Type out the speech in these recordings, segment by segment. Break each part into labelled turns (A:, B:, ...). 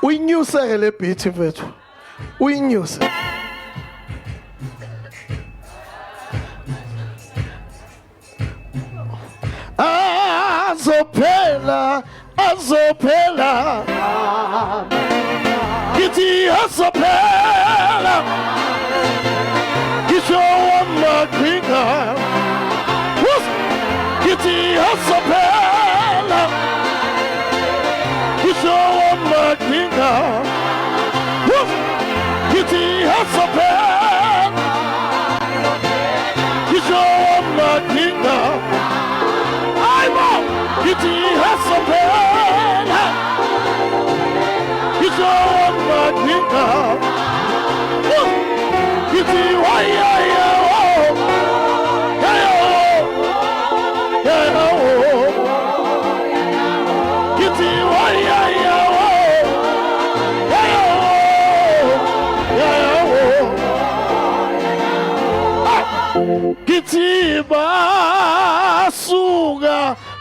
A: Uyinyuse le beat mfethu. Uyinyuse. Azophela, azophela. Kithi azophela. Kisho wamaqhinga. Kithi azophela. Kisho wamaqhinga. Kithi azophela. Kisho wamaqhinga. Kithi azophela. Kisho wamaqhinga. Kithi wayaya. Kithi basuka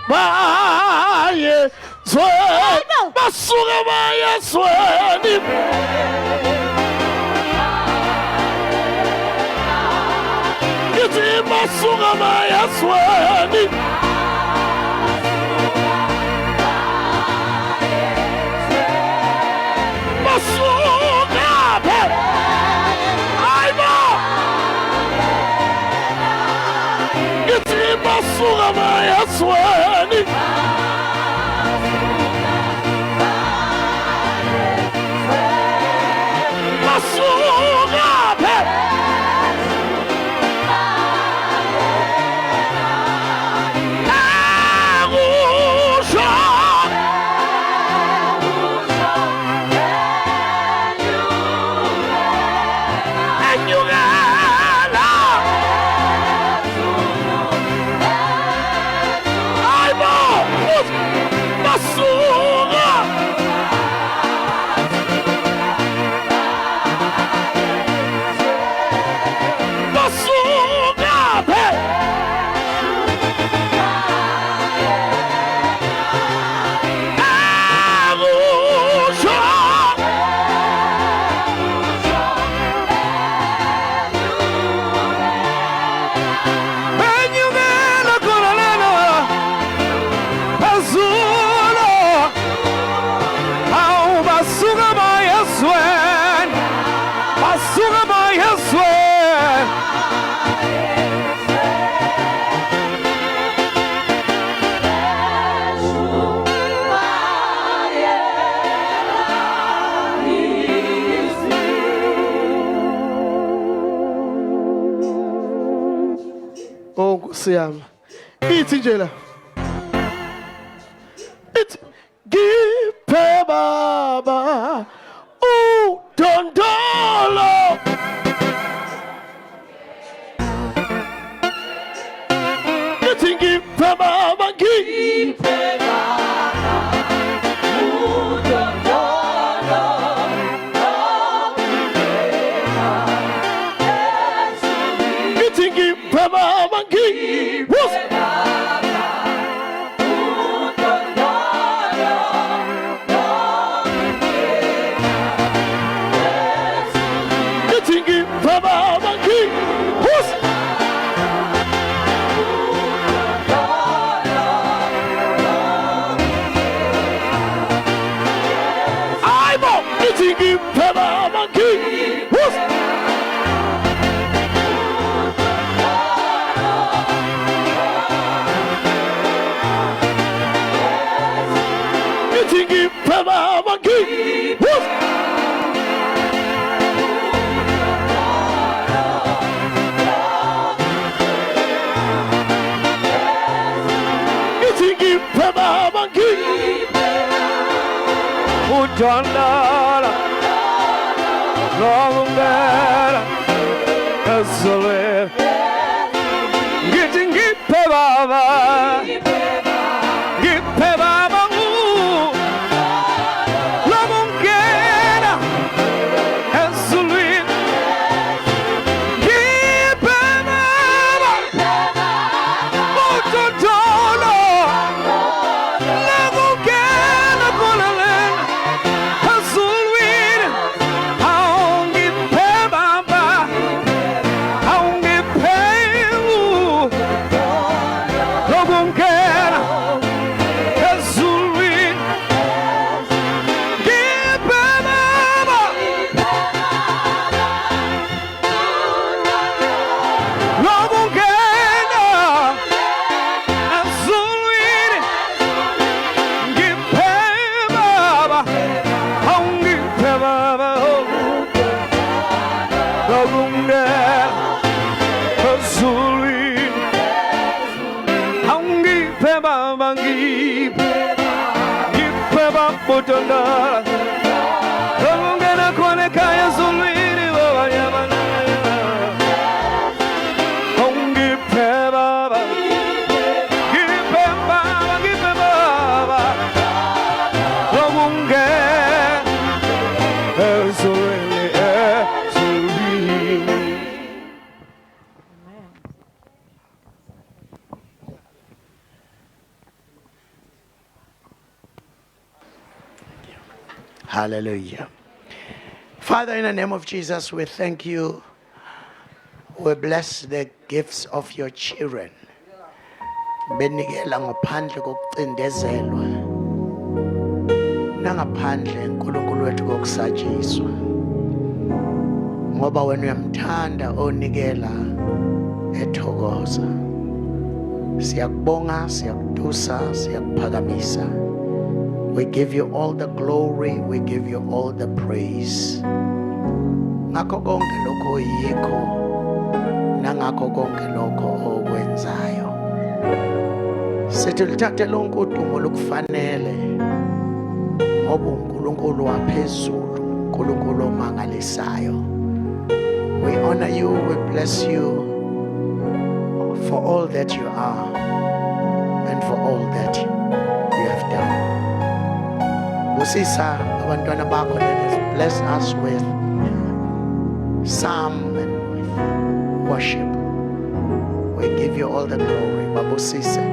A: baye zweni, basuka baye zweni. Kithi basuka baye zweni. Basuka baye. Basuka baye zweni. Basuka baye. Siyama. Ithi nje la. Ithi ngiphe baba udondolo. Ithi ngiphe baba ngiphe baba udondolo. Ithi ngiphe baba Udondolo, Longundela, Azole, ngiphe baba, ngiphe baba, Longundela, Azole, ngiphe baba, Udondolo, Longundela, bambutondala Lomungena kone kaya zulwini wawanyamana Ongipe baba Gipe baba Lomungena zulwini
B: Hallelujah. Father, in the name of Jesus, we thank you. We bless the gifts of your children. Benikela ngaphandle kokucindezelwa. Nangaphandle uNkulunkulu wethu kokusatshiswa. Ngoba wena uyamthanda onikela ethokoza. Siyakubonga, siyakudusa, siyakuphakamisa. We give you all the glory, we give you all the praise. Ngakho konke lokho yikho nangakho konke lokho okwenzayo. Sithi lithathe lonke udumo lokufanele ngoba uNkulunkulu waphezulu, uNkulunkulu omangalisayo. We honor you, we bless you for all that you are and for all that you have done. Busisa abantwana bakho, let us bless us with psalm and with worship. We give you all the glory, Babusisa,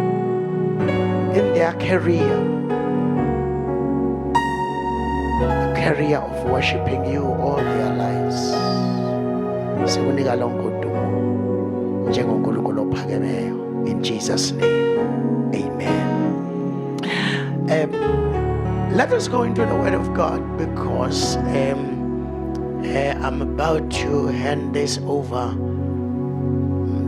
B: in their career, the career of worshiping you all their lives. Sikunika lonke udumo njengoNkulunkulu ophakemeyo. In Jesus' name, amen. Let us go into the Word of God because I'm about to hand this over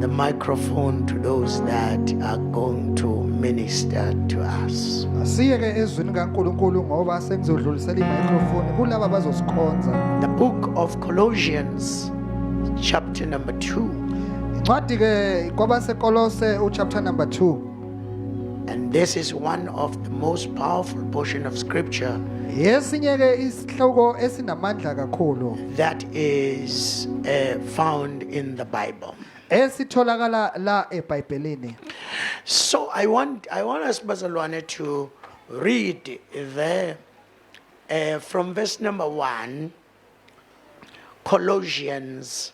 B: the microphone to those that are going to minister to us. The book of Colossians, chapter number 2.
C: Chapter number 2.
B: And this is one of the most powerful portion of scripture that is found in the Bible. So I want us, Bazalwane, to read there from verse number 1, Colossians.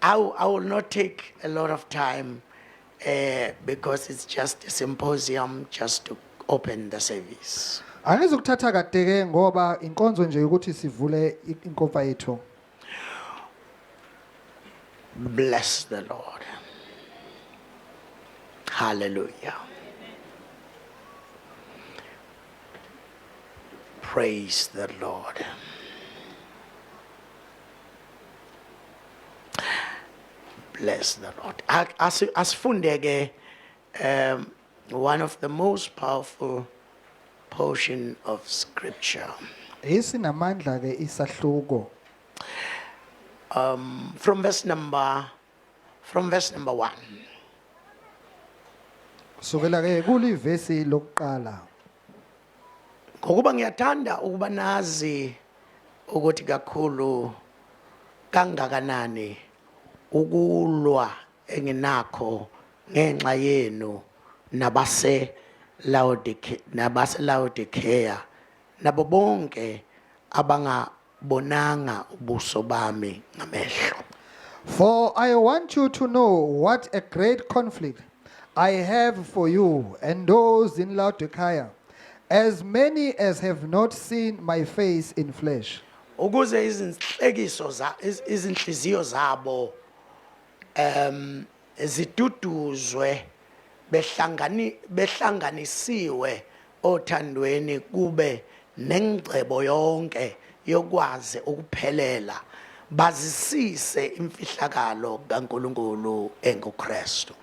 B: I will not take a lot of time because it's just a symposium just to open the service. Bless the Lord. Hallelujah. Praise the Lord. Bless the Lord. Asifundeke one of the most powerful portion of scripture. From verse number 1. Ngokuba ngiyathanda ukuba nazi ukuthi kakhulu kangakanani ukulwa enginakho ngenxa yenu nabase Laodicea nabo bonke abangabonanga ubuso bami ngamehlo.
C: For I want you to know what a great conflict I have for you and those in Laodicea, as many as have not seen my face in flesh.
B: Ukuze izinhliziyo zabo ziduduzwe behlanganisiwe othandweni kube nengcebo yonke yokwazi ukuphelela bazisise imfihlakalo kaNkulunkulu enguKristu.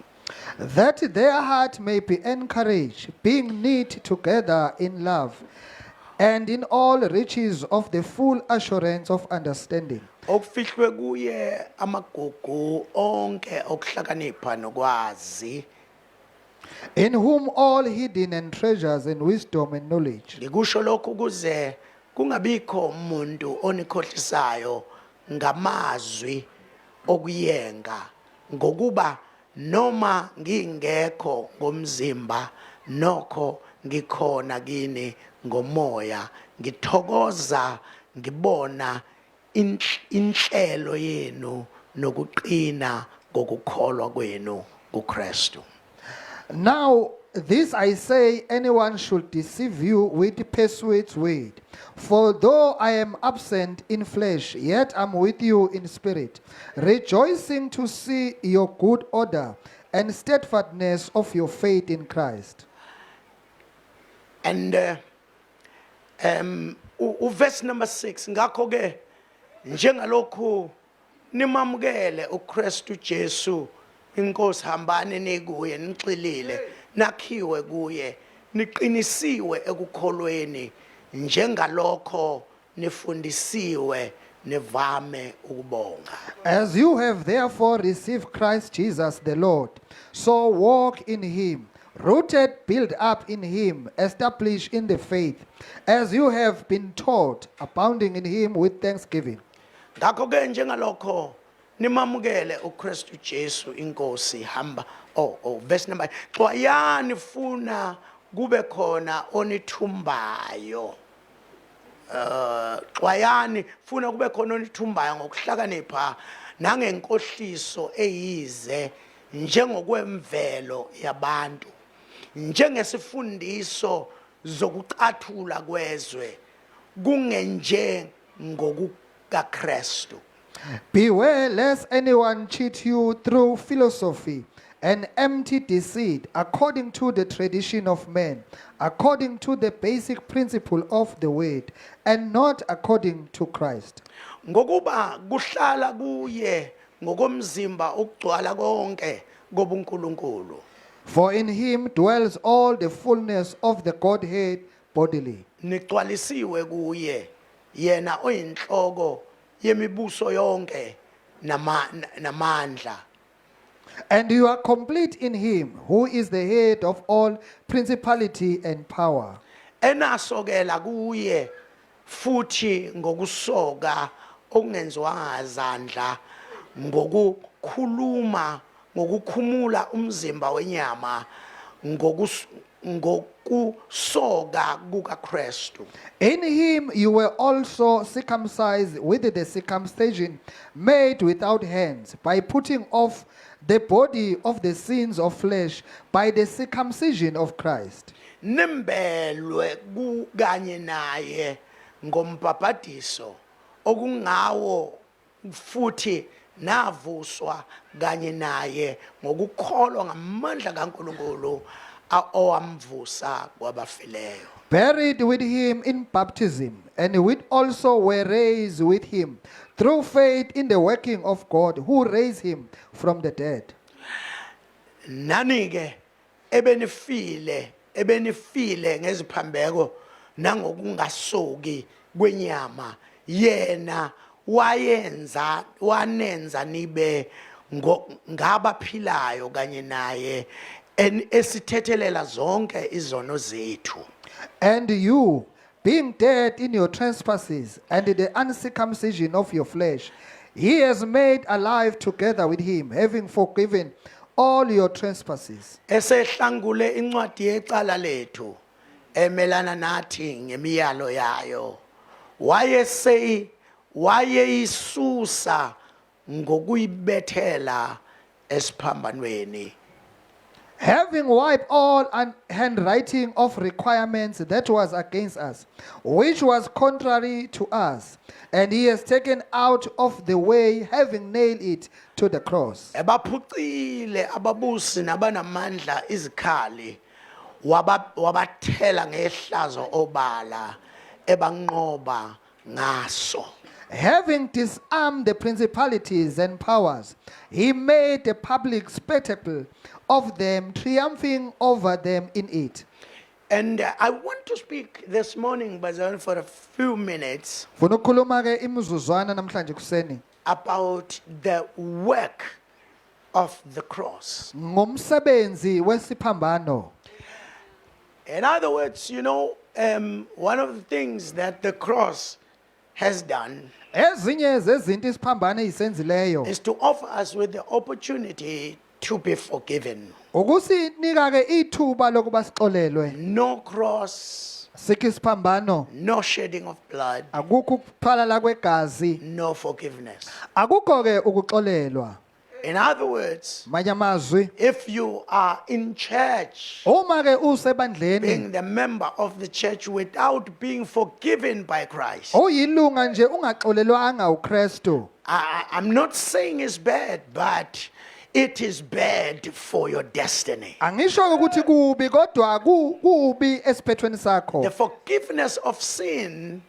C: That their heart may be encouraged, being knit together in love, and in all riches of the full assurance of understanding.
B: Okufihlwe kuye amagugu onke okuhlakanipha nokwazi
C: in whom all hidden and treasures and wisdom and knowledge.
B: Ngikusho lokhu ukuze kungabikho umuntu onikhohlisayo ngamazwi okuyenga ngokuba noma ngingekho ngomzimba nokho ngikhona kini ngomoya ngithokoza ngibona inhlelo yenu nokuqina ngokukholwa kwenu kuKristu.
C: Now, this I say, anyone should deceive you with persuades word. For though I am absent in flesh, yet am with you in spirit, rejoicing to see your good order and steadfastness of your faith in Christ.
B: And verse number 6 ngakho ke njengalokhu nimamukele uKristu Jesu inkosi hambane nekuye nixilile nakhiwe kuye niqinisiwe ekukholweni njengalokho nifundisiwe nevame ukubonga.
C: As you have therefore received Christ Jesus the Lord, so walk in him, rooted, built up in him, established in the faith, as you have been taught, abounding in him with thanksgiving.
B: Ngakho ke njengalokho nimamukele uKristu Jesu inkosi hamba verse number xwayani funa kube khona onithumbayo xwayani funa kube khona onithumbayo ngokuhlakanipha nangenkohliso eyize njengokwemvelo yabantu njengesifundiso zokucathula kwezwe kungenje ngokukaKristu.
C: Beware lest anyone cheat you through philosophy and empty deceit, according to the tradition of men, according to the basic principle of the word, and not according to Christ.
B: Ngokuba kuhlala kuye ngokomzimba ukugcwala konke kobuNkulunkulu.
C: For in him dwells all the fullness of the Godhead bodily.
B: Nigcwalisiwe kuye yena oyinhloko yemibuso yonke namandla.
C: And you are complete in him, who is the head of all principality and power.
B: Enasokela kuye futhi ngokusoka okungenziwanga zandla ngokukhumula umzimba wenyama ngokusoka kukaKristu.
C: In him you were also circumcised with the circumcision made without hands, by putting off the body of the sins of flesh by the circumcision of Christ.
B: Nimbelwe kanye naye ngombhabhadiso okungawo futhi navuswa kanye naye ngokukholwa ngamandla kaNkulunkulu owamvusa kwabafileyo.
C: Buried with him in baptism, and we also were raised with him through faith in the working of God who raised him from the dead.
B: Nani-ke ebenifile ngeziphambeko nangokungasoki kwenyama yena wanenza nibe ngabaphilayo kanye naye esithethelela zonke izono zethu.
C: And you, being dead in your trespasses and the uncircumcision of your flesh, he has made alive together with him, having forgiven all your trespasses.
B: Esehlangule incwadi yecala lethu emelana nathi ngemiyalo yayo. Wayeyisusa ngokuyibethela esiphambanweni.
C: Having wiped all handwriting of requirements that was against us, which was contrary to us, and he has taken out of the way, having nailed it to the cross.
B: Ebaphucile ababusi nabanamandla izikhali wabathela ngehlazo obala ebanqoba ngaso.
C: Having disarmed the principalities and powers, he made a public spectacle of them, triumphing over them in it.
B: And I want to speak this morning, Bazan, for a few minutes
C: Funa ukukhuluma ke imizuzwana namhlanje kuseni
B: about the work of the cross.
C: ngumsebenzi wesiphambano.
B: In other words, one of the things that the cross has done
C: Ezinye zezinto isiphambano ezisenzileyo
B: is to offer us with the opportunity to be forgiven.
C: ukusinika ke ithuba lokuba sixolelwe.
B: No cross,
C: Sikho isiphambano,
B: no shedding of blood,
C: akukho ukuthwala kwegazi,
B: no forgiveness.
C: akukho ke ukuxolelwa.
B: In other words,
C: Manye amazwi,
B: if you are in church,
C: uma ke usebandleni
B: being the member of the church without being forgiven by Christ,
C: uyilunga nje ungaxolelwanga uKristu,
B: I'm not saying it's bad, but it is bad for your destiny.
C: angisho ukuthi kubi kodwa kubi esiphethweni sakho.
B: The forgiveness of sin,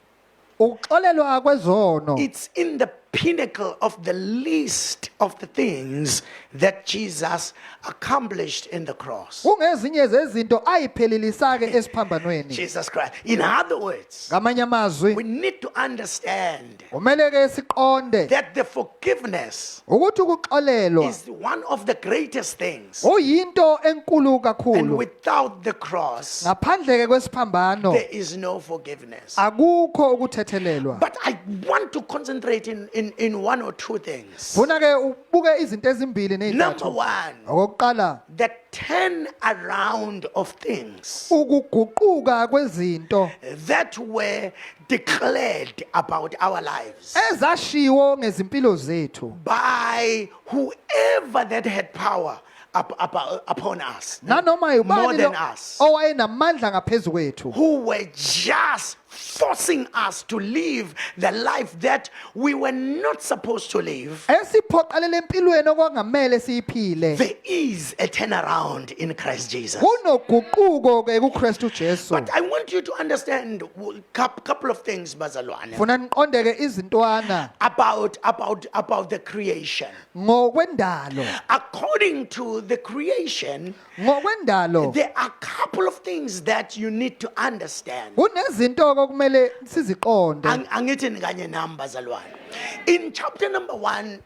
C: Ukuxolelwa kwezono
B: it's in the pinnacle of the least of the things that Jesus accomplished in the cross.
C: kungezinye zezinto ayiphelelisa ke esiphambanweni.
B: Jesus Christ. In other words,
C: Ngamanye amazwi,
B: we need to understand
C: kumele ke siqonde
B: that the forgiveness
C: ukuthi ukuxolelwa
B: is one of the greatest things.
C: uyinto enkulu
B: And
C: kakhulu.
B: without the cross,
C: Ngaphandle ke kwesiphambano
B: there is no forgiveness.
C: akukho ukuthethelelwa.
B: But I want to concentrate in one or two things.
C: Funa ke ubuke izinto ezimbili
B: Number
C: nezithathu.
B: one,
C: Okokuqala,
B: the turn around of things
C: ukuguquka kwezinto
B: that were declared about our lives
C: ezashiwo ngezimpilo zethu
B: by whoever that had power upon us,
C: nanoma
B: more
C: yibani
B: than
C: lo
B: us,
C: owayenamandla ngaphezu kwethu,
B: who were just forcing us to live the life that we were not supposed to live.
C: esiphoqelele empilweni okwangamele siyiphile.
B: There is a turnaround in Christ Jesus.
C: Kunoguquko ke kuKristu Jesu.
B: But I want you to understand a couple of things, Bazalwane,
C: Funa niqonde ke izintwana
B: about the creation.
C: ngokwendalo.
B: According to the creation,
C: Ngokwendalo
B: there are a couple of things that you need to understand.
C: kunezinto okumele siziqonde.
B: Angithi nganye nami bazalwane. In chapter number 1,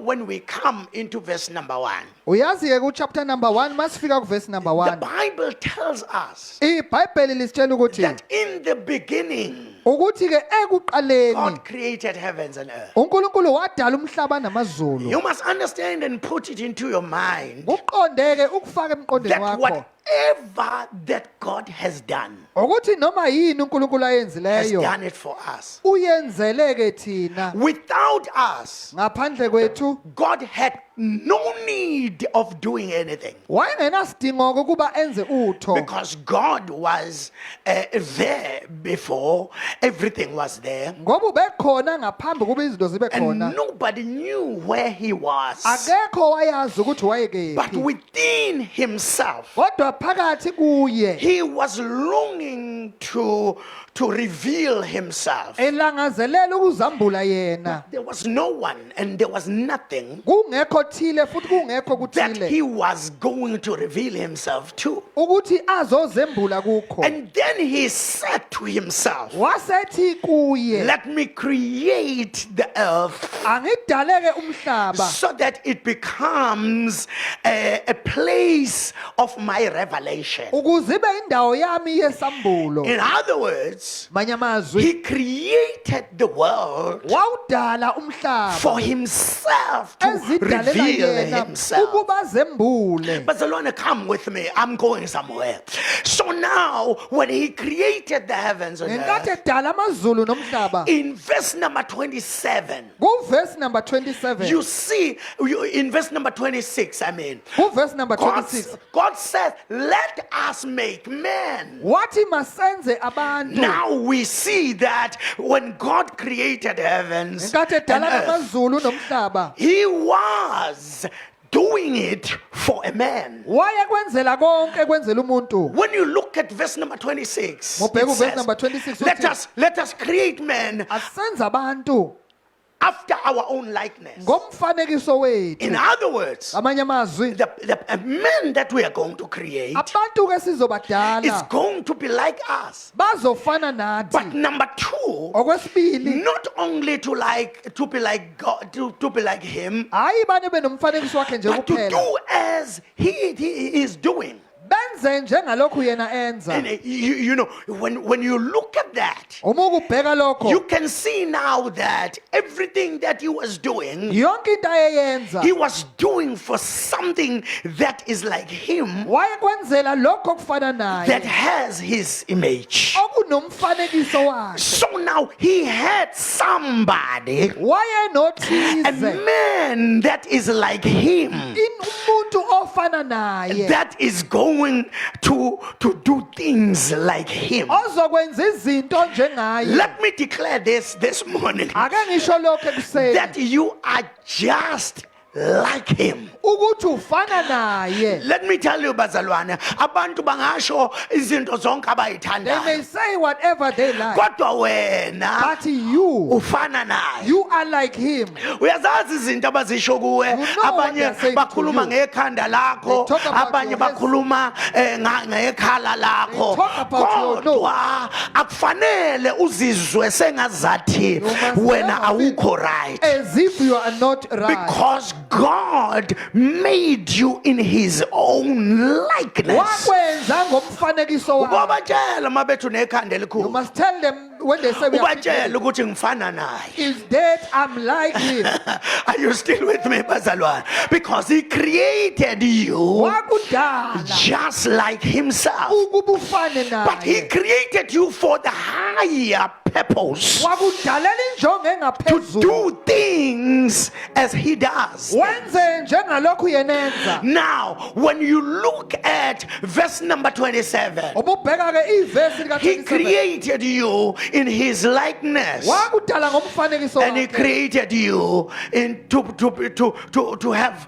B: when we come into verse number 1,
C: Uyazi ke ku chapter number 1 masifika ku verse number
B: the
C: 1.
B: Bible tells us
C: iBhayibheli lisitshela ukuthi
B: that in the beginning,
C: ukuthi ke ekuqaleni
B: God created heavens and earth.
C: uNkulunkulu wadala umhlaba namazulu.
B: You must understand and put it into your mind
C: Kuqondeke ukufaka emqondweni
B: that
C: wakho
B: whatever that God has done,
C: ukuthi noma yini uNkulunkulu
B: has
C: ayenzileyo
B: done it for us.
C: uyenzeleke thina.
B: Without us,
C: Ngaphandle kwethu
B: God had no need of doing anything,
C: wayengenasidingo ukuba enze utho
B: because God was there before everything was there,
C: ngoba ubekhona ngaphambi kuba izinto zibe
B: and
C: khona.
B: nobody knew where he was.
C: Akekho wayazi ukuthi
B: But
C: wayekephi,
B: within himself,
C: kodwa phakathi kuye
B: he was longing to reveal himself.
C: elangazelela ukuzambula yena.
B: There was no one and there was nothing
C: Kungekho thile futhi kungekho
B: that
C: kuthile
B: he was going to reveal himself to.
C: ukuthi azozembula kukho.
B: And then he said to himself,
C: Wasethi kuye,
B: let me create the earth
C: angidaleke umhlaba
B: so that it becomes a place of my revelation.
C: ukuze ibe indawo yami yesambulo.
B: In other words,
C: Manye amazwi,
B: he created the world
C: wawudala umhlaba
B: for himself to
C: ezidalela
B: reveal
C: yena
B: himself.
C: ukuba zembule.
B: Barcelona, come with me. I'm going somewhere. So now, when he created the heavens and
C: Ngenkathi
B: earth,
C: edala amazulu nomhlaba,
B: in verse number 27,
C: kuverse number 27,
B: you see, in verse number 26, I mean,
C: kuverse number 26,
B: God says, let us make man.
C: wathi masenze abantu.
B: Now we see that when God created heavens
C: Ngenkathi
B: and
C: edala
B: earth,
C: amazulu nomhlaba,
B: he was doing it for a man.
C: wayekwenzela konke kwenzela umuntu.
B: When you look at verse number 26,
C: Mobheka
B: it
C: uverse
B: says,
C: number 26
B: let
C: uthi,
B: us create man
C: asenze abantu
B: after our own likeness.
C: ngomfanekiso wethu.
B: In other words,
C: Amanye amazwi,
B: the men that we are going to create
C: abantu ke
B: is
C: sizobadala
B: going to be like us.
C: bazofana
B: But
C: nathi.
B: number two,
C: Okwesibili,
B: not only to be like God, to be like Him,
C: hayi bane benomfanekiso wakhe nje
B: but to
C: kuphela.
B: do as He is doing.
C: Benze njengalokhu yena enza.
B: And you know, when you look at that,
C: Uma ukubheka
B: you
C: lokho,
B: can see now that everything that he was doing,
C: yonke into ayeyenza
B: he was doing for something that is like him,
C: wayekwenzela lokho okufana
B: that
C: naye
B: has his image.
C: okunomfanekiso wakhe.
B: So now he had somebody, a
C: Wayenothize
B: man that is like him,
C: umuntu ofana naye
B: that is going to do things like him.
C: ozokwenza izinto njengaye.
B: Let me declare this morning
C: Ake ngisho lokho ekuseni
B: that you are just like him.
C: ukuthi ufana naye.
B: Let me tell you, bazalwane, abantu bangasho izinto zonke
C: They may
B: abayithandayo,
C: say whatever they like,
B: kodwa wena
C: but you
B: ufana naye.
C: you are like him.
B: Uyazazi izinto abazisho kuwe,
C: You know what
B: abanye
C: they are saying to
B: bakhuluma
C: you.
B: ngekhanda lakho,
C: They talk about
B: abanye
C: your head.
B: bakhuluma ngekhala lakho.
C: They talk about your nose.
B: Kodwa akufanele uzizwe sengazathi
C: must
B: wena
C: never feel
B: awukho right.
C: As if you are not right.
B: Because God made you in His own likeness.
C: Wakwenza ngomfanekiso wakhe.
B: Ubatshela mabethu nekhanda
C: You
B: elikhulu.
C: must tell them when they say we are
B: Ubatshela
C: people,
B: ukuthi ngifana naye.
C: is that I'm like him.
B: Are you still with me, bazalwane? Because He created you
C: Wakudala
B: just like Himself.
C: ukuba ufane
B: But He
C: naye.
B: created you for the higher purpose,
C: Wakudalela injongo
B: to
C: engaphezulu.
B: do things as He does.
C: Wenze njengalokhu yena enza.
B: Now, when you look at verse number 27,
C: Ububheka ke ivesi lika
B: He
C: 27.
B: created you in His likeness,
C: Wakudala ngomfanekiso
B: and He
C: wakhe.
B: created you in to have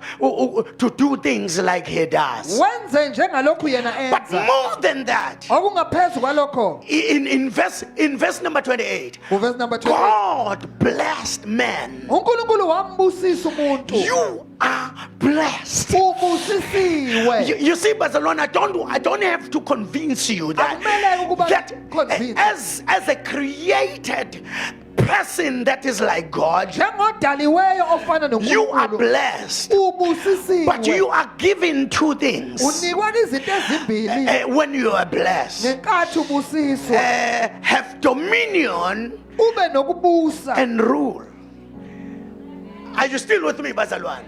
B: to do things like He does.
C: Wenze njengalokhu yena
B: But
C: enza.
B: more than that,
C: Okungaphezu kwalokho.
B: in verse number 28,
C: Verse number 28.
B: God blessed man.
C: uNkulunkulu wambusisa umuntu.
B: You are blessed.
C: Ubusisiwe.
B: You see, Barcelona, I don't have to convince you
C: Akumelanga ukuba
B: that
C: convince.
B: as a created person that is like God,
C: Njengodaliweyo ofana
B: you are
C: noNkulunkulu.
B: blessed.
C: Ubusisiwe.
B: But you are given two things
C: Unikwa izinto ezimbili
B: when you are blessed.
C: ngenkathi ubusiswa.
B: Have dominion
C: Ube nokubusa.
B: and rule. Are you still with me, Bazalwane?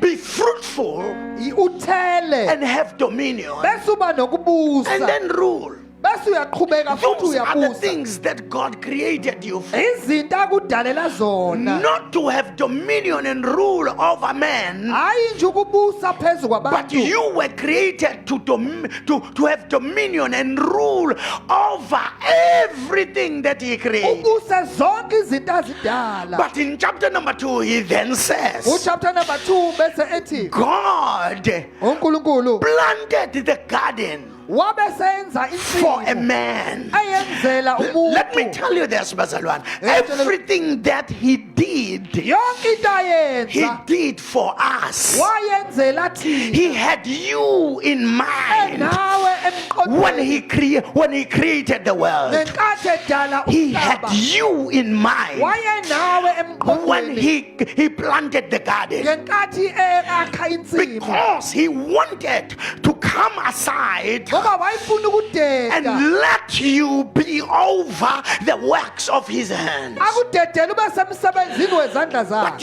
B: Be fruitful
C: Uthele.
B: and have dominion
C: Bese uba nokubusa.
B: and then rule.
C: Bese uyaqhubeka futhi
B: Those are the
C: uyabusa.
B: things that God created you for.
C: Izinto akudalela zona.
B: Not to have dominion and rule over man,
C: Hayi nje ukubusa phezu
B: but
C: kwabantu.
B: you were created to have dominion and rule over everything that He created.
C: Ubuse zonke izinto azidala.
B: But in chapter number 2, He then says,
C: Chapter number 2 bese ethi
B: God
C: uNkulunkulu
B: planted the garden
C: wabe senza
B: for a
C: insimi
B: man.
C: ayenzela umuntu.
B: Let me tell you this, Bazalwane. Everything that He did,
C: Yonke into
B: He
C: ayenza
B: did for us.
C: wayenzela thina.
B: He had you in mind
C: Nawe
B: when
C: emqondweni
B: He created the world.
C: ngenkathi edala
B: He had
C: umhlaba.
B: you in mind
C: Wayenawe
B: when
C: emqondweni
B: He planted the garden,
C: ngenkathi akha insimi.
B: because He wanted to come aside
C: Ngoba wayefuna
B: and
C: ukudeda.
B: let you be over the works of His hands.
C: Akudedela ube semsebenzini wezandla
B: But
C: zakhe.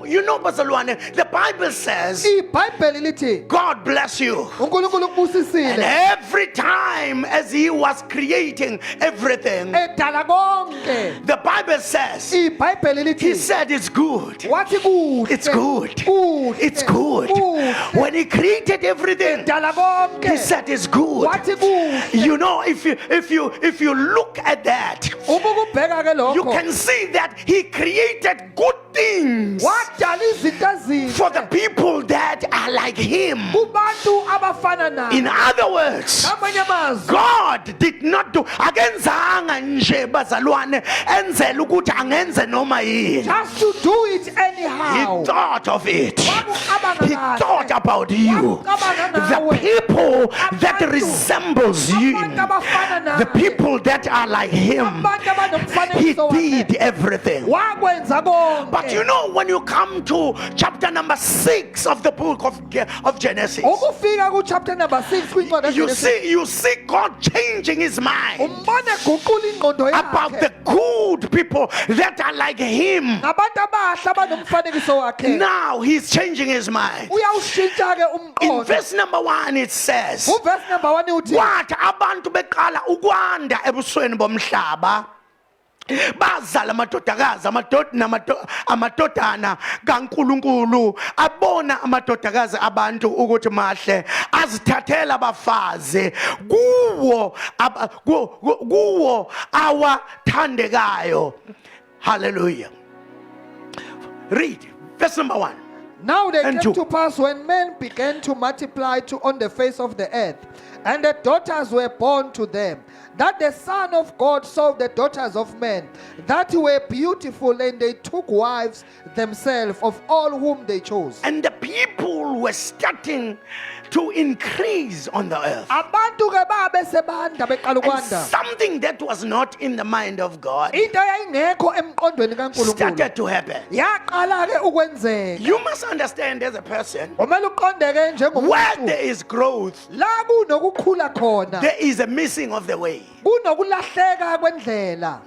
B: you know, Bazalwane, the Bible says,
C: iBhayibheli lithi
B: God bless you.
C: uNkulunkulu
B: And
C: ukubusisile
B: every time as He was creating everything,
C: edala konke.
B: the Bible says,
C: iBhayibheli
B: He
C: lithi
B: said it's good.
C: wathi kuhle.
B: It's good.
C: Kuhle.
B: It's good.
C: Kuhle.
B: When He created everything,
C: Edala konke.
B: He said it's good.
C: Wathi kuhle.
B: You know, if you look at that,
C: Uma ukubheka ke
B: you
C: lokho
B: can see that He created good things
C: wadala izinto
B: for the
C: ezinhle
B: people that are are like him.
C: kubantu abafana
B: In
C: naye.
B: other words,
C: Ngamanye amazwi,
B: God did not do akenzanga nje bazalwane enzela ukuthi angenze noma yini.
C: just to do it
B: He
C: anyhow.
B: thought of it.
C: Wakucabanga
B: He
C: kahle.
B: thought about you.
C: Wakucabanga
B: The
C: ngawe.
B: people that
C: Abantu.
B: resembles you.
C: Abantu abafana
B: The
C: naye.
B: people that are like him.
C: Abantu
B: He
C: abanomfanekiso wakhe.
B: did everything.
C: Wakwenza konke.
B: But you know, when you come to chapter number 6 of the book of Genesis,
C: Ukufika ku chapter number 6 kwincwadi
B: you see God changing his mind
C: umbone eguqula ingqondo
B: about
C: yakhe.
B: the good people that are like him.
C: Ngabantu abahle abanomfanekiso wakhe.
B: Now he's changing his mind.
C: Uyawushintsha ke
B: In
C: umqondo.
B: verse number 1 it says,
C: Uverse number 1 uthi
B: kwathi abantu beqala ukwanda ebusweni bomhlaba bazala amadodakazi amadodana kaNkulunkulu abona amadodakazi abantu ukuthi mahle azithathela abafazi kuwo awathandekayo. Hallelujah. Read verse number 1.
C: Now they
B: And
C: came
B: two.
C: to pass when men began to multiply on the face of the earth, and the daughters were born to them, that the Son of God saw the daughters of men, that were beautiful, and they took wives themselves of all whom they chose.
B: And the people were starting to increase on the earth.
C: Abantu ke babe sebanda beqala
B: And
C: ukwanda.
B: something that was not in the mind of God
C: Into yayingekho emqondweni kaNkulunkulu
B: started to happen.
C: yaqala ke ukwenzeka.
B: You must understand as a person,
C: Kumele uqondeke
B: where
C: njengomuntu
B: there is growth,
C: la kunokukhula khona
B: there is a missing of the way.
C: kunokulahleka kwendlela.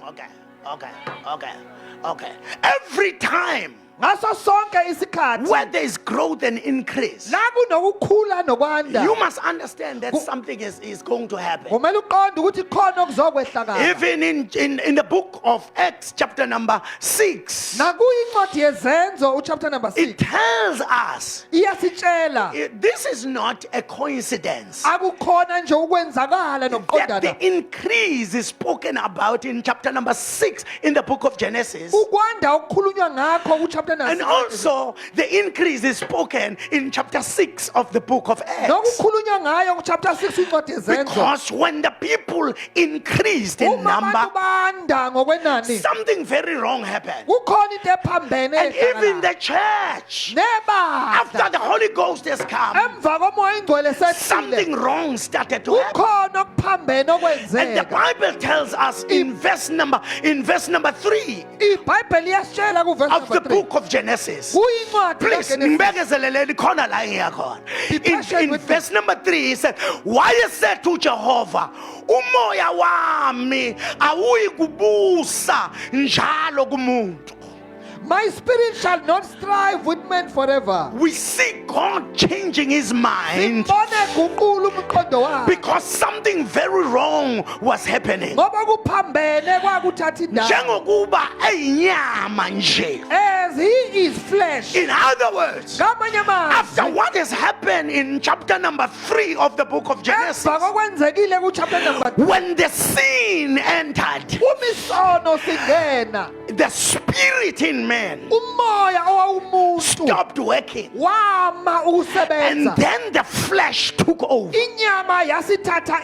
B: Okay. Every time
C: Ngaso sonke isikhathi
B: where there is growth and increase,
C: la kunokukhula nokwanda
B: you must understand that something is going to happen.
C: kumele uqonde ukuthi khona okuzokwehlakala.
B: Even in the book of Acts chapter number 6,
C: Nakuyincwadi yezenzo uchapter number 6
B: it tells us
C: iyasitshela
B: this is not a coincidence.
C: akukhona nje ukwenzakala
B: That
C: nokuqondana.
B: the increase is spoken about in chapter number 6 in the book of Genesis.
C: Ukwanda okukhulunywa ngakho uchapter number
B: And
C: 6
B: also the increase is spoken in chapter 6 of the book of Acts.
C: nokukhulunywa ngayo uchapter 6 incwadi yezenzo.
B: Because when the people increased in
C: Uma
B: number,
C: abantu banda ngokwenani
B: something very wrong happened.
C: kukhona into ephambene
B: And even
C: ehlakalayo.
B: the church,
C: Nebandla
B: after the Holy Ghost has come,
C: emva komoya ingcwele sehlile
B: something wrong started to happen.
C: kukhona okuphambene
B: And the
C: okwenzeka.
B: Bible tells us in verse number 3
C: iBhayibheli iyasitshela kuverse
B: of the
C: number 3
B: book of Genesis.
C: kuyincwadi
B: Please,
C: kaGenesis.
B: ngibekezeleleni khona la engiyakhona.
C: Be patient
B: In
C: with me.
B: verse number 3 he said, wayesethu uJehova, umoya wami awuyi kubusa njalo kumuntu.
C: My spirit shall not strive with men forever.
B: We see God changing his mind
C: Simbone eguqula umqondo wakhe
B: because something very wrong was happening.
C: ngoba kuphambene kwakuthatha indawo.
B: Njengokuba eyinyama nje.
C: As he is flesh.
B: In other words,
C: Ngamanye
B: after
C: amazwi
B: what has happened in chapter number 3 of the book of Genesis,
C: emva kokwenzekile kuchapter number 2
B: when the sin entered,
C: umisono singena
B: the spirit in man
C: umoya owawumuntu
B: stopped working,
C: wama
B: and
C: ukusebenza
B: then the flesh took over.
C: inyama yasithatha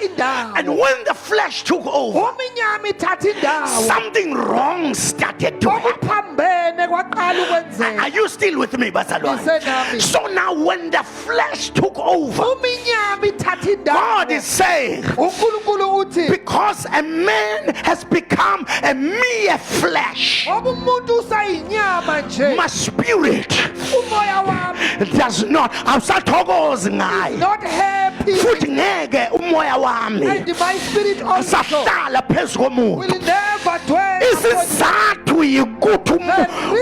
B: And
C: indawo.
B: when the flesh took over,
C: Uma inyama ithatha indawo
B: something wrong started to happen.
C: okuphambene kwaqala
B: Are
C: ukwenzeka.
B: you still with me, Bazalwane?
C: Ngisenami.
B: So now when the flesh took over,
C: Uma inyama ithatha
B: God
C: indawo
B: is saying,
C: uNkulunkulu uthi
B: because a man has become a mere flesh,
C: ngoba umuntu usayinyama nje
B: my spirit
C: umoya wami
B: does not awusathokozi ngaye,
C: not happy
B: futhi ngeke umoya wami
C: and my spirit also
B: sahlala phezu komuntu.
C: will never dwell upon
B: Isizathu yikuthi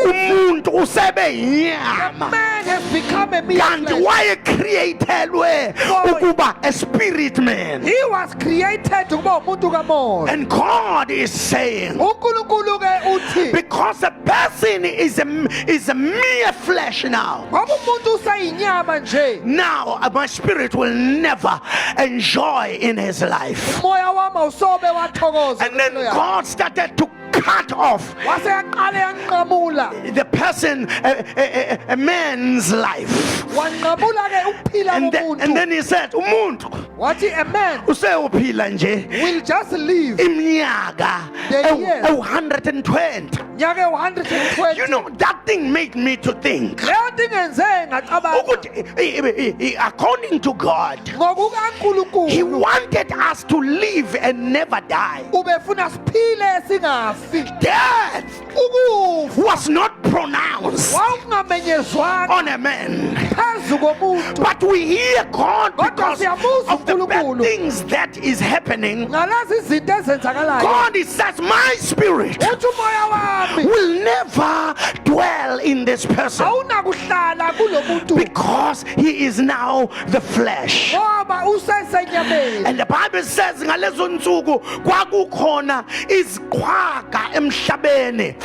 B: umuntu usebe yinyama,
C: man has become a mere
B: kanti
C: flesh.
B: wayecreatelwe ukuba a spirit man.
C: He was created ukuba umuntu kamoya.
B: And God is saying,
C: uNkulunkulu ke uthi
B: because a person is a mere flesh now.
C: ngoba umuntu usayinyama nje,
B: Now my spirit will never enjoy in his life.
C: umoya wami awusobe wathokoza
B: And then
C: ngempilo yakhe.
B: God started to cut off
C: Wase yaqale yanqamula,
B: the person, a man's life.
C: wanqamula ke ukuphila
B: And
C: komuntu.
B: then he said, umuntu
C: Wathi a man
B: usewuphila nje
C: will just live
B: iminyaka
C: The years.
B: 120.
C: nyaka 120.
B: You know, that thing made me to think.
C: leyo nto ingenze ngacabanga
B: Ukuthi, according to God, He
C: ngokukaNkulunkulu
B: wanted us to live and never die.
C: ubefuna siphile singafi.
B: Death
C: Ukufa
B: was not pronounced
C: wawungamenyezwanga
B: on a man.
C: phezu komuntu,
B: But we hear God
C: Kodwa
B: because
C: siyamuzwa
B: of the bad
C: uNkulunkulu.
B: things that is happening.
C: ngalazi izinto ezenzakalayo.
B: God, He says, my spirit
C: uthi umoya wami
B: will never dwell in this person
C: awunakuhlala kulo muntu
B: because he is now the flesh.
C: ngoba usesenyameni.
B: And the Bible says ngalezo nsuku kwakukhona iziqhwaga emhlabeni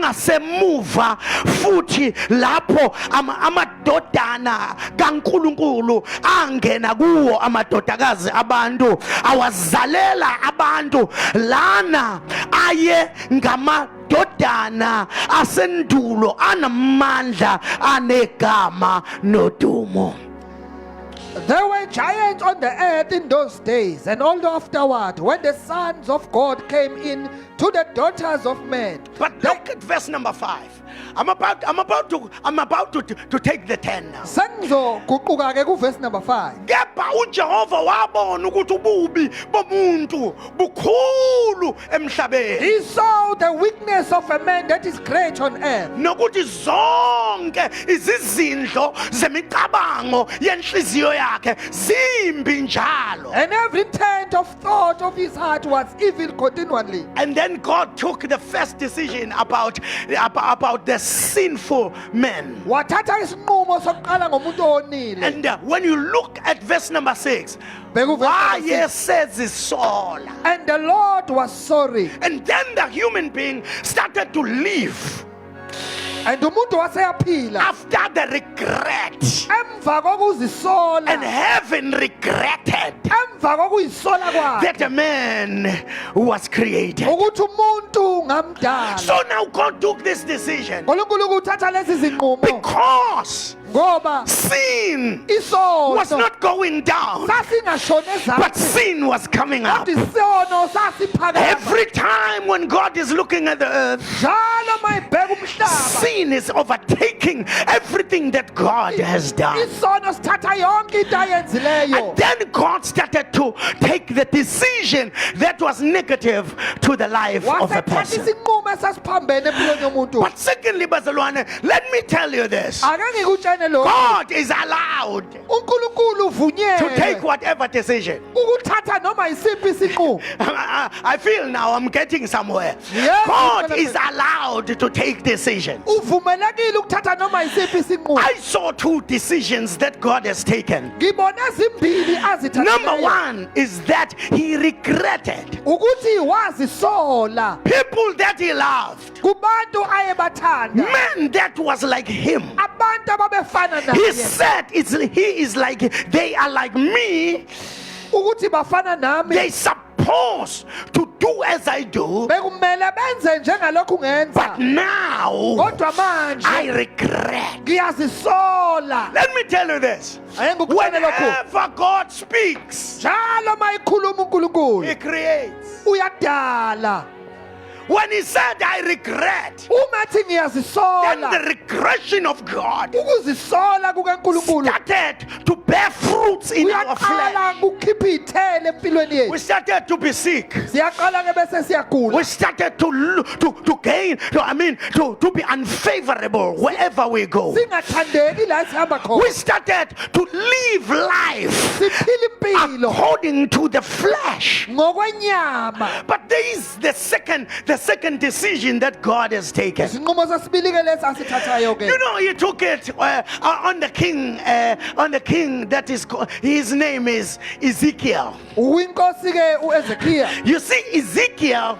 B: nangasemuva futhi lapho amadodana kaNkulunkulu angena kuwo amadodakazi abantu awazalela abantu lana aye ngamadodana asendulo anamandla anegama nodumo.
C: There were giants on the earth in those days, and all afterward, when the sons of God came in to the daughters of men.
B: But look at verse number 5. I'm about to take the 10 now.
C: Sengizoguquka ke ku verse number 5.
B: Kepha uJehova wabona ukuthi ububi bomuntu bukhulu emhlabeni,
C: He saw the weakness of a man that is great on earth,
B: nokuthi zonke izizindlo zemicabango yenhliziyo yakhe zimbi njalo.
C: and every intent of thought of his heart was evil continually.
B: And then God took the first decision about the sinful men.
C: Wathatha isinqumo sokuqala ngomuntu onile.
B: And when you look at verse number 6,
C: Bheka uverse
B: why
C: number
B: he
C: 6.
B: says is soul.
C: And the Lord was sorry.
B: And then the human being started to live
C: And umuntu waseyaphila
B: after the regret.
C: emva kokuzisola,
B: And heaven regretted
C: emva kokuyisola kwakhe
B: that a man was created.
C: ukuthi umuntu ngamdala.
B: So now God took this decision
C: uNkulunkulu uthatha lezi zinqumo
B: because
C: ngoba
B: sin
C: isono
B: was not going down,
C: sasingashone
B: but
C: ezantsi,
B: sin was coming up.
C: kodwa isono sasiphakama.
B: Every time when God is looking at the earth,
C: Njalo mayibheka umhlaba,
B: sin is overtaking everything that God has done.
C: isono sithatha yonke into ayenzileyo.
B: And then God started to take the decision that was negative to the life of a
C: Wasethatha
B: person.
C: isinqumo esasiphambene empilweni yomuntu.
B: But secondly, Bazalwane, let me tell you this.
C: Ake ngikutshene lokho,
B: God is allowed
C: uNkulunkulu
B: to take
C: uvunyelwe
B: whatever decision.
C: ukuthatha noma yisiphi isinqumo.
B: I feel now I'm getting somewhere.
C: Yes,
B: God
C: Mr.
B: is allowed to take decisions.
C: Uvumelekile ukuthatha noma yisiphi isinqumo.
B: I saw 2 decisions that God has taken.
C: Ngibona ezimbili azithathileyo.
B: Number 1 is that he regretted
C: ukuthi wazisola
B: people that he loved,
C: kubantu ayebathanda,
B: men that was like him.
C: abantu ababefana
B: He
C: naye,
B: said he is like, they are like me.
C: ukuthi bafana nami,
B: They supposed to do as I do,
C: bekumele benze njengalokhu
B: but
C: ngenza,
B: now
C: kodwa manje
B: I regret.
C: ngiyazisola.
B: Let me tell you this.
C: Ake ngikutshele lokhu,
B: Whenever God speaks,
C: njalo mayikhuluma uNkulunkulu
B: he creates.
C: uyadala.
B: When he said I regret,
C: Uma ethi
B: then the
C: ngiyazisola,
B: regression of God
C: ukuzisola kukaNkulunkulu
B: started to bear fruits in our flesh.
C: uyaqala ukukhipha iy'thelo empilweni
B: We
C: yethu.
B: started to be sick.
C: Siyaqala ke bese siyagula.
B: We started to gain, to be unfavorable wherever we go.
C: Singathandeki la esihamba khona.
B: We started to live life
C: Siphila impilo
B: according to the flesh.
C: ngokwenyama.
B: But there is the second decision that God has taken.
C: Isinqumo sesibili ke lesi asithathayo ke.
B: You know, he took it on the king that is his name is Ezekiel.
C: Uwinkosi ke uEzekiya.
B: You see, Ezekiel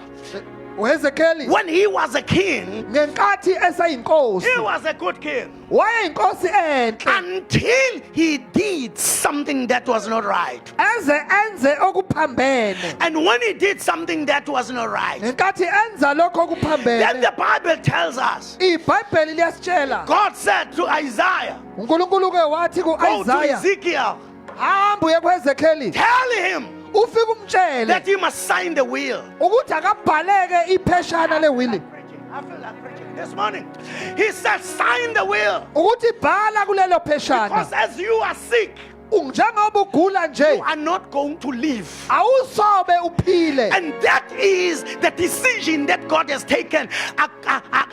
C: uHezekheli
B: when he was a king,
C: ngenkathi esayinkosi
B: he was a good king
C: wayeyinkosi enhle
B: until he did something that was not right.
C: eze enze okuphambene.
B: And when he did something that was not right,
C: Ngenkathi enza lokho
B: then
C: okuphambene,
B: the Bible tells us,
C: iBhayibheli liyasitshela,
B: God said to Isaiah,
C: uNkulunkulu ke wathi
B: go to
C: ku-Isaiah,
B: Ezekiel,
C: hamba uye kuHezekheli
B: tell him
C: ufike umtshele
B: that he must sign the will.
C: ukuthi akabhaleke ipheshana lewili,
B: I feel like preaching this morning. He said, sign the will.
C: ukuthi bhala kulelo
B: Because
C: pheshana,
B: as you are sick,
C: njengoba ugula nje
B: you are not going to live.
C: awusobe uphile.
B: And that is the decision that God has taken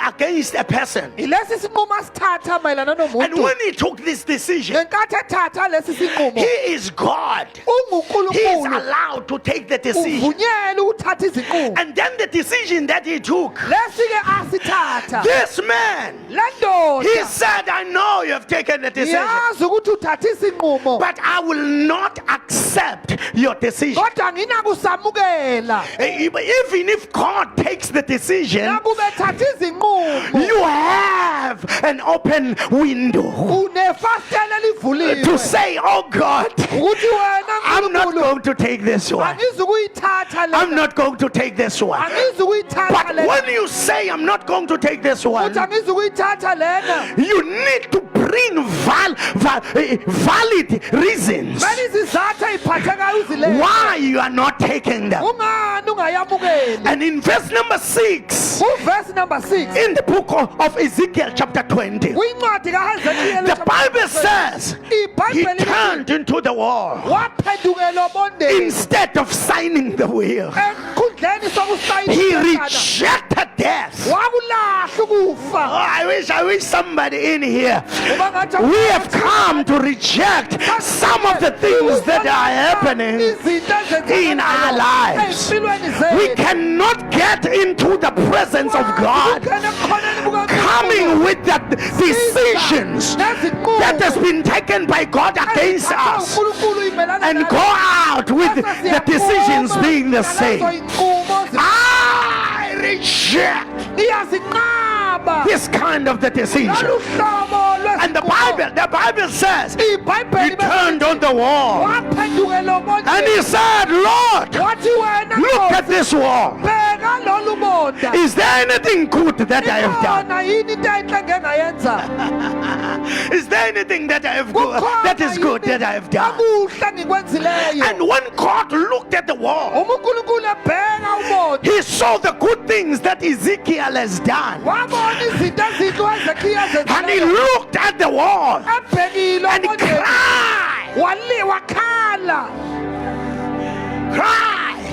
B: against a person.
C: Ilesi sinqumo asithatha mayelana
B: And
C: nomuntu.
B: when he took this decision,
C: Ngenkathi ethatha lesi
B: he
C: sinqumo,
B: is God. He is
C: unguNkulunkulu,
B: allowed to take the decision.
C: uvunyelwe ukuthatha izinqumo.
B: And then the decision that he took,
C: Lesi ke asithatha,
B: this man,
C: le
B: he
C: ndoda
B: said, I know you have taken the decision,
C: yazi ukuthi uthatha isinqumo,
B: but I will not accept your decision.
C: kodwa nginakusamukela.
B: Even if God takes the decision,
C: Nakube ethatha izinqumo,
B: you have an open window
C: unefastela
B: to
C: livuliwe
B: say, oh God,
C: ukuthi wena
B: I'm not
C: Nkulunkulu
B: going to take this one.
C: angizukuyithatha
B: I'm
C: lena,
B: not going to take this one.
C: angizukuyithatha
B: But
C: lena,
B: when you say I'm not going to take this one,
C: ukuthi angizukuyithatha lena,
B: you need to bring valid reasons
C: vele izizathu ey'phathekayo uzileyo,
B: why you are not taking them.
C: ungani ungayamukeli.
B: And in verse number 6,
C: Verse number 6
B: in the book of Ezekiel chapter 20,
C: kwincwadi kaHezekiyeli
B: the Bible says he
C: iBhayibheli
B: turned into the wall
C: waphendukela obondeni
B: instead of signing the will.
C: enkundleni sokusayina
B: He
C: inkathala.
B: rejected death.
C: Wakulahla
B: Oh,
C: ukufa.
B: I wish somebody in here.
C: Uba ngathi
B: We have come to reject some of the things that are happening
C: izinto
B: in our lives.
C: ey'mpilweni
B: We
C: zethu.
B: cannot get into the presence of God
C: Ungena ebukhoneni bukaNkulunkulu.
B: coming with the decisions
C: Nezinqumo
B: that has been taken by God against
C: ezithathwa
B: us
C: uNkulunkulu imelana
B: and
C: nazo.
B: go out with the decisions being the
C: Nalezo
B: same.
C: iy'nqumo
B: I reject
C: iyazinqaba
B: this kind of the decision.
C: lolu hlobo
B: And the
C: lwezinqumo.
B: Bible says he
C: iBhayibheli
B: turned on the wall
C: waphendukela
B: and
C: obondeni.
B: he said, Lord,
C: Wathi wena
B: look at
C: Nkosi,
B: this wall.
C: bheka lolu bonda.
B: Is there anything good that I have done?
C: Ikhona yini into enhle engeke ngayenza?
B: Is there anything that I have good, that is good that I have done?
C: Akuhle ngikwenzileyo.
B: And when God looked at the wall,
C: Uma uNkulunkulu ebheka ubonda,
B: he saw the good things that Ezekiel has done.
C: wabona izinto ezinhle uHezekhiya
B: And he
C: azenzileyo.
B: looked at the wall
C: Ebhekile
B: and he
C: obondeni.
B: cried,
C: Wakhala.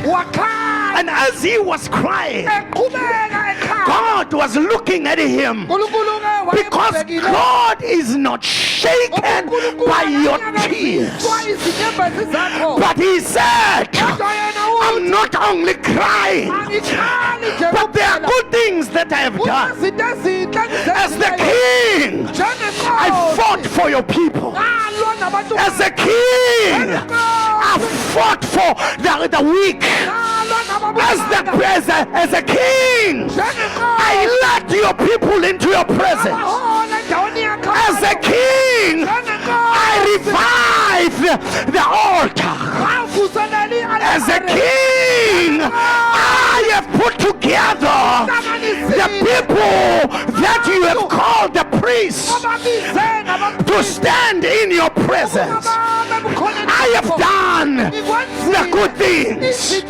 C: Wakhala.
B: And as he was crying,
C: Eqhubeka ekhala.
B: God was looking at him
C: uNkulunkulu ke
B: because
C: wayembhekile.
B: God is not shaken by your tears.
C: Izinyembezi zakho.
B: But he said,
C: Kodwa yena
B: I'm
C: uthi,
B: not only crying,
C: angikhali nje
B: but there are
C: kuphela.
B: good things that I have done.
C: Kunezinto ezinhle
B: As the
C: engizenzileyo.
B: king,
C: Njengenkosi.
B: I fought for your people.
C: Ngalwa nabantu
B: As a king, I fought for the weak.
C: ngalwa
B: As a king, I led your people into your presence. As a king, I revived the altar. As a king, I have put together the people that you have called the priests to stand in your presence. I have done the good things.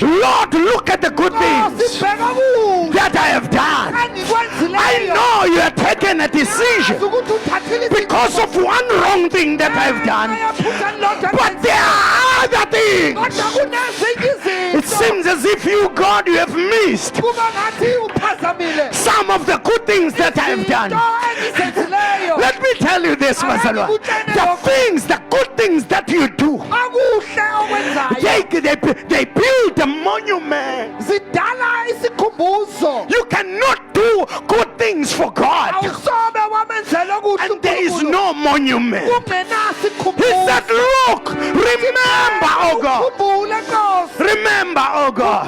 B: Lord, look at the good things that I have done. I know you have taken a decision because of one wrong thing that I have done, but there are other things. It seems as if you, God, you have missed some of the good things that I have done. Let me tell you this, Mazalwa. The good things that you do, they build a monument. You cannot do good things for God and there is no monument. He said, look, remember, oh God. Remember, oh God.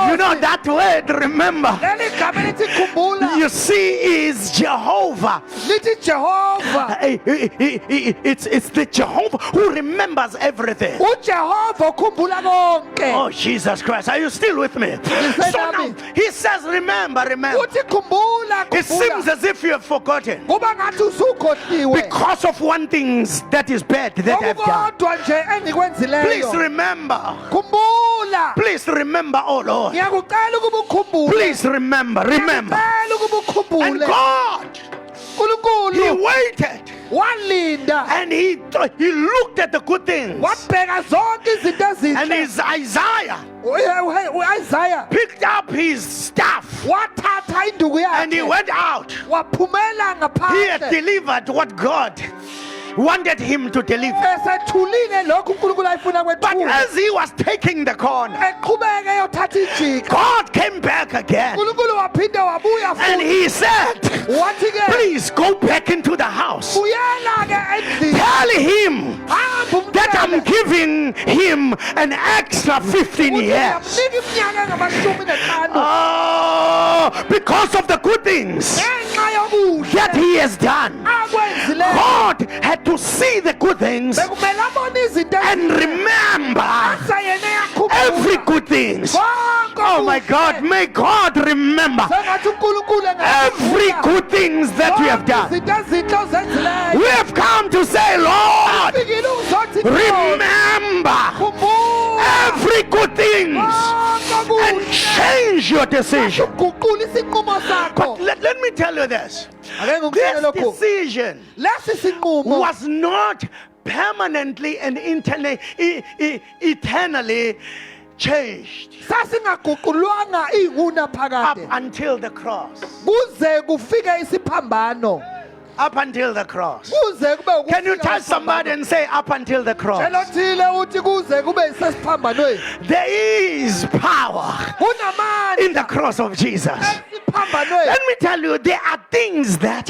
B: You know that word, remember,
C: leli gama lithi khumbula
B: you see, is Jehovah.
C: lithi Jehova.
B: It's the Jehovah who remembers everything.
C: uJehova ukhumbula konke.
B: Oh, Jesus Christ, are you still with me? So now he says, remember.
C: uthi khumbula
B: It seems
C: khumbula
B: as if you have forgotten
C: kuba ngathi usukhohliwe
B: because of one thing that is bad that I've done.
C: okukodwa nje engikwenzileyo.
B: Please remember.
C: khumbula
B: Please remember, oh Lord.
C: ngiyakucela ukuba ukhumbule.
B: Please remember.
C: ngiyacela ukuba
B: And
C: ukhumbule.
B: God, He
C: uNkulunkulu
B: waited
C: walinda
B: and he looked at the good things.
C: wabheka zonke izinto
B: And
C: ezinhle.
B: his Isaiah
C: u-Isaiah
B: picked up his staff
C: wathatha induku
B: and he
C: yakhe
B: went out.
C: waphumela
B: He had
C: ngaphandle
B: delivered what God wanted him to deliver.
C: esethulile lokhu uNkulunkulu ayifuna
B: But
C: kwethula.
B: as he was taking the corner,
C: eqhubeka eyothatha ijika
B: God came back again
C: uNkulunkulu waphinde wabuya
B: and
C: futhi
B: he said,
C: wathi ke
B: please go back into the house.
C: buyela ke endlini
B: Tell him
C: hamba
B: that I'm
C: umtshele
B: giving him an extra 15
C: ukuthi
B: years.
C: ngiyamnika iminyaka engamashumi nanhlanu
B: Oh, because of the good things
C: ngenxa yokuhle
B: that he has done.
C: akwenzileyo.
B: God had to see the good things
C: bekumele abone izinto
B: and remember
C: sayena
B: every
C: yakhumbula
B: good things.
C: konke
B: Oh my
C: okuhle.
B: God, may God remember
C: sengathi uNkulunkulu
B: every good things that we have done.
C: izinto ezinhle ozenzileyo.
B: We have come to say, Lord,
C: Fikile uzothi
B: remember
C: khumbula
B: every good things
C: konke
B: and
C: okuhle.
B: change your decision.
C: uguqula isinqumo sakho.
B: Let me tell you this.
C: ake ngikutshele
B: This
C: lokhu
B: decision
C: lesi sinqumo
B: was not permanently and eternally changed
C: sasingaguqulwanga inguna
B: up
C: phakade
B: until the cross.
C: kuze kufike isiphambano
B: Up until the cross.
C: kuze kube
B: Can you touch somebody and say, up until the cross?
C: elothile uthi kuze kube sesiphambanweni
B: There is power
C: kunamandla
B: in the cross of Jesus.
C: esiphambanweni.
B: Let me tell you, there are things that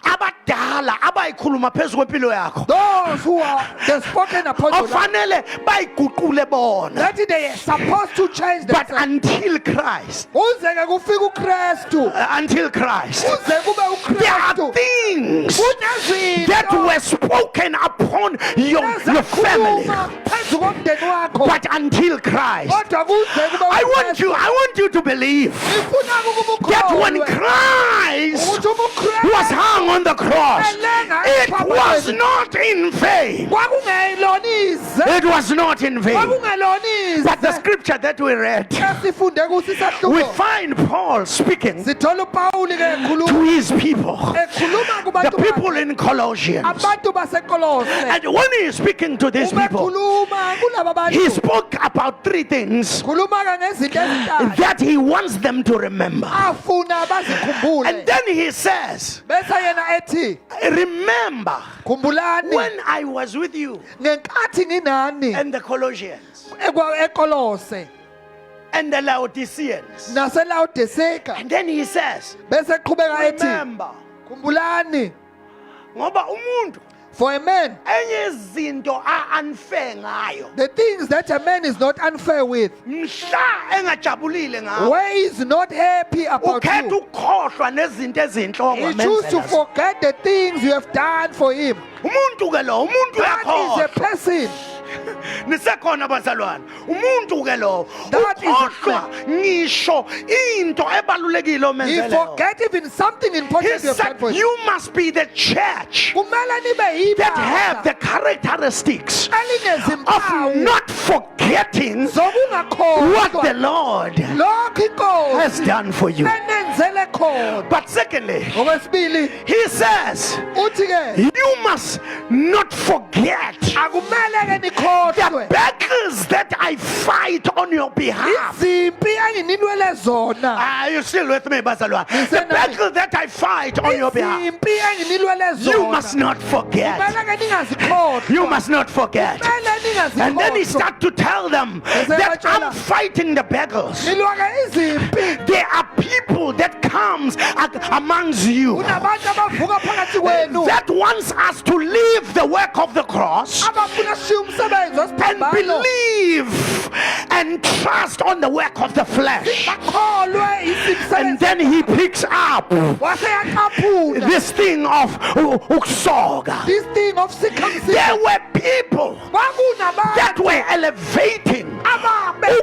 B: abadala abayikhuluma phezu kwempilo yakho
C: Those who are the spoken upon your life,
B: ofanele bayiguqule bona.
C: that they are supposed to change
B: But
C: themselves.
B: until Christ,
C: Kuze ke kufike uKristu.
B: until Christ,
C: Kuze kube
B: there are
C: uKristu.
B: things that
C: Kunezinto
B: were spoken upon your family.
C: ezakhuluma phezu komndeni wakho.
B: But until Christ,
C: Kodwa kuze kube
B: I want you to believe
C: Ngifuna ukuba
B: that when
C: ukholwe
B: Christ
C: ukuthi uma uKristu
B: was hung on the cross, it was not in vain.
C: kwakungelona ize.
B: It was not in vain.
C: Kwakungelona
B: But the
C: ize.
B: scripture that we read,
C: Esifunde kusi
B: we
C: sahluko.
B: find Paul speaking
C: Sithola uPawuli ke ekhuluma
B: to his people,
C: ekhuluma
B: the
C: kubantu
B: people
C: bakhe,
B: in Colossians.
C: abantu basekolose.
B: And when he is speaking to these people,
C: Ubekhuluma kulaba
B: he
C: bantu.
B: spoke about three things
C: Khuluma ke ngezinto ezintathu
B: that he wants them to remember.
C: afuna
B: And
C: bazikhumbule.
B: then he says,
C: Bese yena ethi
B: remember
C: khumbulani
B: when I was with you
C: ngenkathi nginani
B: and the Colossians
C: ekolose
B: and the Laodiceans.
C: naseLaodicea.
B: And then he says,
C: Bese qhubeka ethi
B: remember,
C: khumbulani,
B: ngoba umuntu
C: for a man
B: enye izinto unfair ngayo,
C: the things that a man is not unfair with,
B: mhla engajabulile ngawo,
C: where he is not happy about
B: ukhetha
C: you,
B: ukukhohlwa nezinto ezinhle
C: he chooses to
B: ongwamenzela zona.
C: forget the things you have done for him.
B: Umuntu ke lo, umuntu
C: That is
B: uyakhohlwa.
C: a person.
B: Nisekhona bazalwane, umuntu ke lo
C: That is a
B: ukhohlwa ngisho into ebalulekile
C: He
B: omenzele yona.
C: forget even something
B: He
C: important you have done
B: said
C: for him.
B: you must be the church
C: Kumele nibe
B: that have
C: ibandla
B: the characteristics of
C: elinezimpawu
B: not forgetting what the
C: zokungakhohlwa
B: Lord
C: lokho inkosi
B: has done for you.
C: enenzele khona.
B: But secondly,
C: Okwesibili
B: he says
C: uthi ke
B: you must not forget
C: akumele ke
B: the
C: nikhohlwe
B: battles that I fight on your behalf.
C: izimpi engininwele zona.
B: Are you still with me, Bazalwa? The
C: Listen,
B: battle that I fight on your behalf.
C: izimpi enginilwele zona.
B: You must not forget.
C: Kumele ke ningazikhohlwa.
B: You must not forget.
C: Kumele
B: And then he
C: ningazikhohlwa.
B: starts to tell them that I'm fighting the battles.
C: Nilwa ke izimpi
B: There are people that comes amongst you
C: Kunabantu abavuka phakathi kwenu
B: that wants us to leave the work of the cross
C: abafuna sishiye umsebenzi
B: and
C: wesiphambano
B: believe and trust on the work of the flesh.
C: bakholwe
B: And
C: isisebenzi
B: then he picks up
C: waseyaqaphuna
B: this thing of uksoga.
C: this thing of circumcision.
B: There were people that
C: Kwakunabantu
B: were elevating
C: ababephula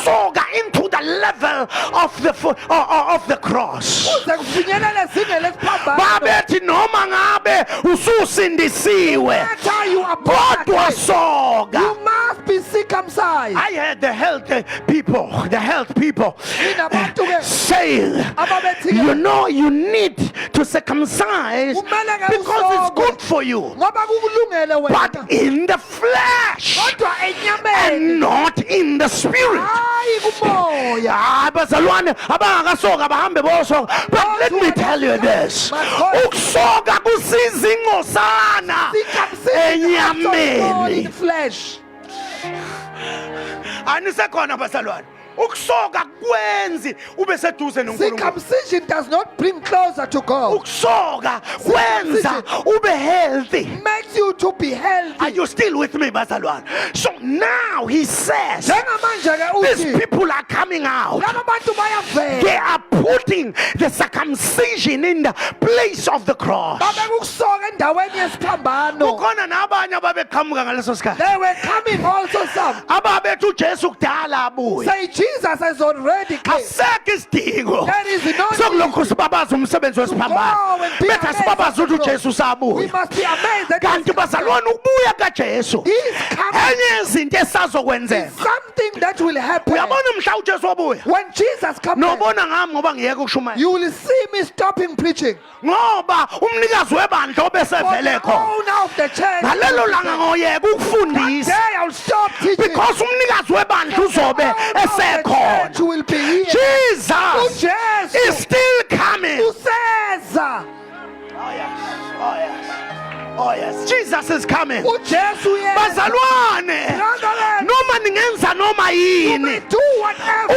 B: ukusoga into the level of the cross.
C: kuze kufinyelele ezingeni lesiphambano.
B: Babethi noma ngabe ususindisiwe
C: After you are born
B: kodwa
C: again,
B: soga.
C: you must be circumcised.
B: I heard the health people
C: Inabantu-ke
B: saying,
C: ababethi-ke,
B: you know, you need to circumcise
C: kumele-ke
B: because it's
C: usokwe
B: good for you,
C: ngoba kukulungele
B: but
C: wena
B: in the flesh
C: kodwa enyameni
B: and not in the spirit.
C: hayi kumoya.
B: Ah, bazalwane abangakasoka bahambe bosoka. But let me tell you this, ukusoka kusiza ingosana
C: Circumcision is also
B: enyameni.
C: in flesh.
B: Anisekhona bazalwane, ukusoka kwenzi ube seduze noNkulunkulu.
C: Circumcision does not bring closer to God.
B: Ukusoka kwenza ube healthy.
C: Makes you to be
B: Are
C: healthy.
B: you still with me, bazalwane? So now he says
C: Njengamanje-ke
B: these
C: uthi
B: people are coming out.
C: laba bantu bayavela
B: They are putting the circumcision in the place of the cross.
C: babeka ukusoka endaweni yesiphambano.
B: Kukhona nabanye ababeqhamuka ngaleso sikhathi
C: They were coming also some.
B: ababethi uJesu kudala abuye.
C: Say Jesus has already came.
B: Asekho isidingo
C: There is no
B: sokulokhu sibabaza umsebenzi wesiphambano.
C: go and be
B: Bethi asibabaze
C: amazed
B: ukuthi
C: at the
B: uJesu
C: We
B: sabuya.
C: must be amazed that
B: Kanti bazalwane ukubuya kaJesu
C: He is coming.
B: enye izinto esazokwenzeka.
C: Something that will happen.
B: Uyabona mhla uJesu wabuya,
C: When Jesus comes,
B: nobona ngami ngoba ngiyeke ukushumayela,
C: you will see me stopping preaching.
B: ngoba umnikazi webandla
C: For
B: obesevele
C: the
B: khona
C: owner of the church,
B: ngalelo langa ngoyeka ukufundisa
C: today I'll stop teaching.
B: because umnikazi webandla uzobe
C: The owner of the
B: esekhona.
C: church will be here.
B: Jesus
C: Jesus
B: is still coming.
C: uSeza.
B: Oh yes, oh yes, oh yes, Jesus is coming.
C: uJesu yena.
B: Bazalwane,
C: Nonetheless,
B: noma ningenza noma
C: you may
B: yini,
C: do whatever.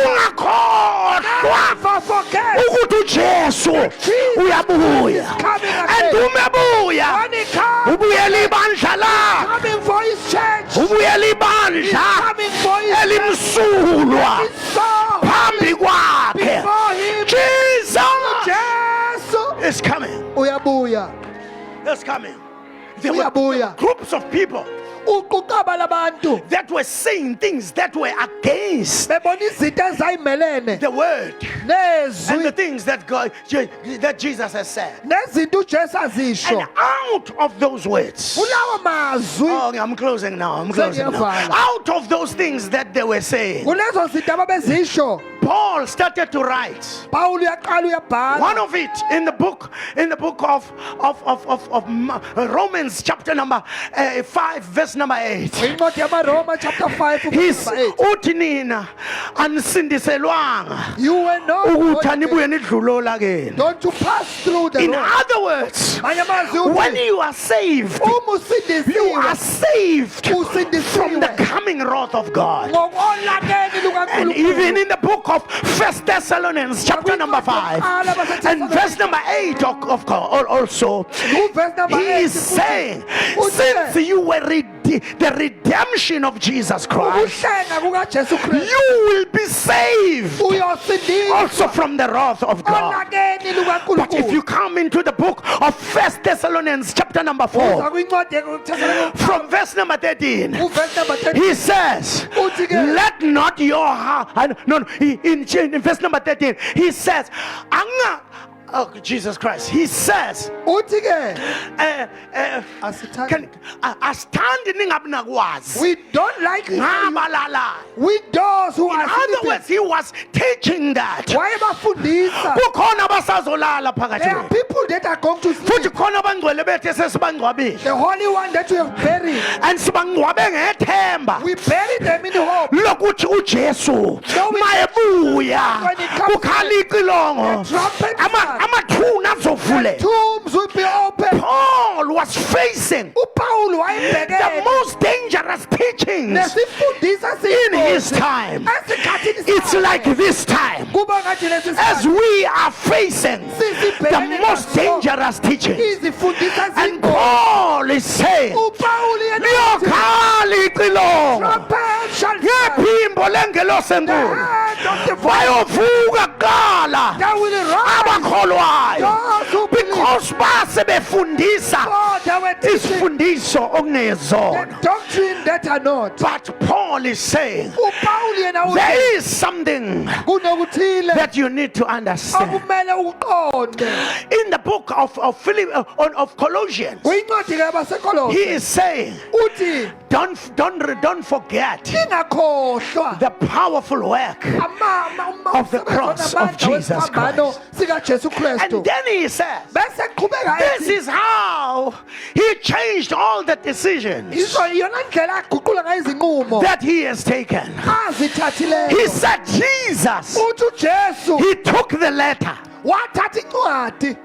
B: ungakhohlwa
C: Never forget.
B: ukuthi uJesu uyabuya,
C: Coming
B: and
C: again.
B: umebuya
C: When he comes,
B: ubuyela ibandla la,
C: coming for his church.
B: ubuyela
C: He's
B: ibandla
C: coming for his church.
B: elimsulwa
C: His soul
B: phambi kwakhe.
C: before him.
B: Jesus
C: Jesu
B: is coming.
C: uyabuya.
B: Is coming. There were
C: Uyabuya.
B: groups of people
C: Uquqaba labantu
B: that were saying things that were against
C: bebona izinto ezayimelene
B: the word and the
C: nezwi
B: things that that Jesus has said.
C: nezinto uJesu azisho.
B: And out of those words,
C: Kulawo mazwi
B: oh, I'm closing now. I'm closing now.
C: Sengiyavala.
B: Out of those things that they were saying,
C: kulezo zinto ababezisho
B: Paul started to write.
C: Pawulo uyaqala uyabhala.
B: One of it in the book of Romans chapter number 5 verse number 8.
C: Incwadi yamaroma chapter 5
B: He's
C: verse 8.
B: uthi nina anisindiselwanga
C: You were not
B: ukuthi
C: born again.
B: anibuye nidlulola kena.
C: Don't you pass through the
B: In
C: road.
B: other words,
C: Manye amazwi
B: when
C: uthi
B: you are saved,
C: uma
B: you are
C: usindisiwe
B: saved from the
C: usindisiwe
B: coming wrath of God.
C: ngokolakeni
B: And even
C: lukaNkulunkulu.
B: in the book of 1 Thessalonians chapter number 5 and verse number 8 of course also,
C: Verse number
B: he
C: 8
B: is saying, since you were the redemption of Jesus Christ,
C: ukuhlenga kukaJesu Kristu
B: you will be saved
C: uyosindiswa
B: also from the wrath of God.
C: olakeni
B: But if you
C: lukaNkulunkulu.
B: come into the book of 1 Thessalonians chapter number 4
C: Uza kwincwadi yeThessalonike
B: from verse number 13,
C: uverse number 10
B: he says,
C: uthi ke
B: let not your heart, in verse number 13, he says, oh Jesus Christ, he says,
C: uthi ke asithandi
B: asithandi ningabi nakwazi
C: we don't like
B: ngabalala.
C: we those who
B: In
C: are
B: other
C: sleeping
B: words, he was teaching that
C: wayebafundisa.
B: kukhona abasazolala phakathi
C: There are
B: kwethu,
C: people that are going to sleep.
B: futhi khona abangcwele bethu esesibangcwabile
C: The holy one that we have buried,
B: and sibangcwabe ngethemba
C: we bury them in hope.
B: lokuthi uJesu
C: So we-
B: mayebuya
C: When it comes
B: kukhala ixilongo,
C: the trumpet
B: amathuna azovuleka.
C: Tombs will be open.
B: Paul was was facing
C: uPaul
B: the
C: wayebhekene
B: most dangerous teachings
C: nesifundisa
B: in his time.
C: esikhathini
B: It's
C: sakhe.
B: like this time,
C: Kuba ngathi lesi
B: as
C: sikhathi
B: we are facing
C: sisibhekene
B: the most
C: naso
B: dangerous teachings.
C: izifundisa
B: And
C: zingozi.
B: Paul is saying,
C: uPaul yena uthi,
B: liyokhala icilongo
C: trumpet shall sound,
B: ngephimbo lengelosi
C: the
B: enkulu
C: hand of the voice
B: bayovuka kuqala
C: that will rise
B: abakholwayo,
C: those who believe.
B: because base befundisa
C: God, they were teaching
B: isifundiso
C: the
B: okungezona.
C: doctrine that are not.
B: But Paul is saying
C: uPaul yena uthi
B: there is something
C: kunokuthile
B: that you need to understand.
C: okumele uqonde.
B: In the book of Colossians,
C: Kwincwadi kaBasekolose
B: he is saying,
C: uthi
B: don't forget
C: ingakhohlwa
B: the powerful work. Of the cross of Jesus Christ.
C: sikaJesu
B: And
C: Kristu.
B: then he says,
C: Bese qhubeka
B: this
C: ethi
B: is how he changed all the decisions
C: iyona ndlela aguqula ngayo izinqumo
B: that he has taken.
C: azithathileyo.
B: He said, Jesus,
C: Uthi uJesu
B: he took the letter.
C: wathatha incwadi.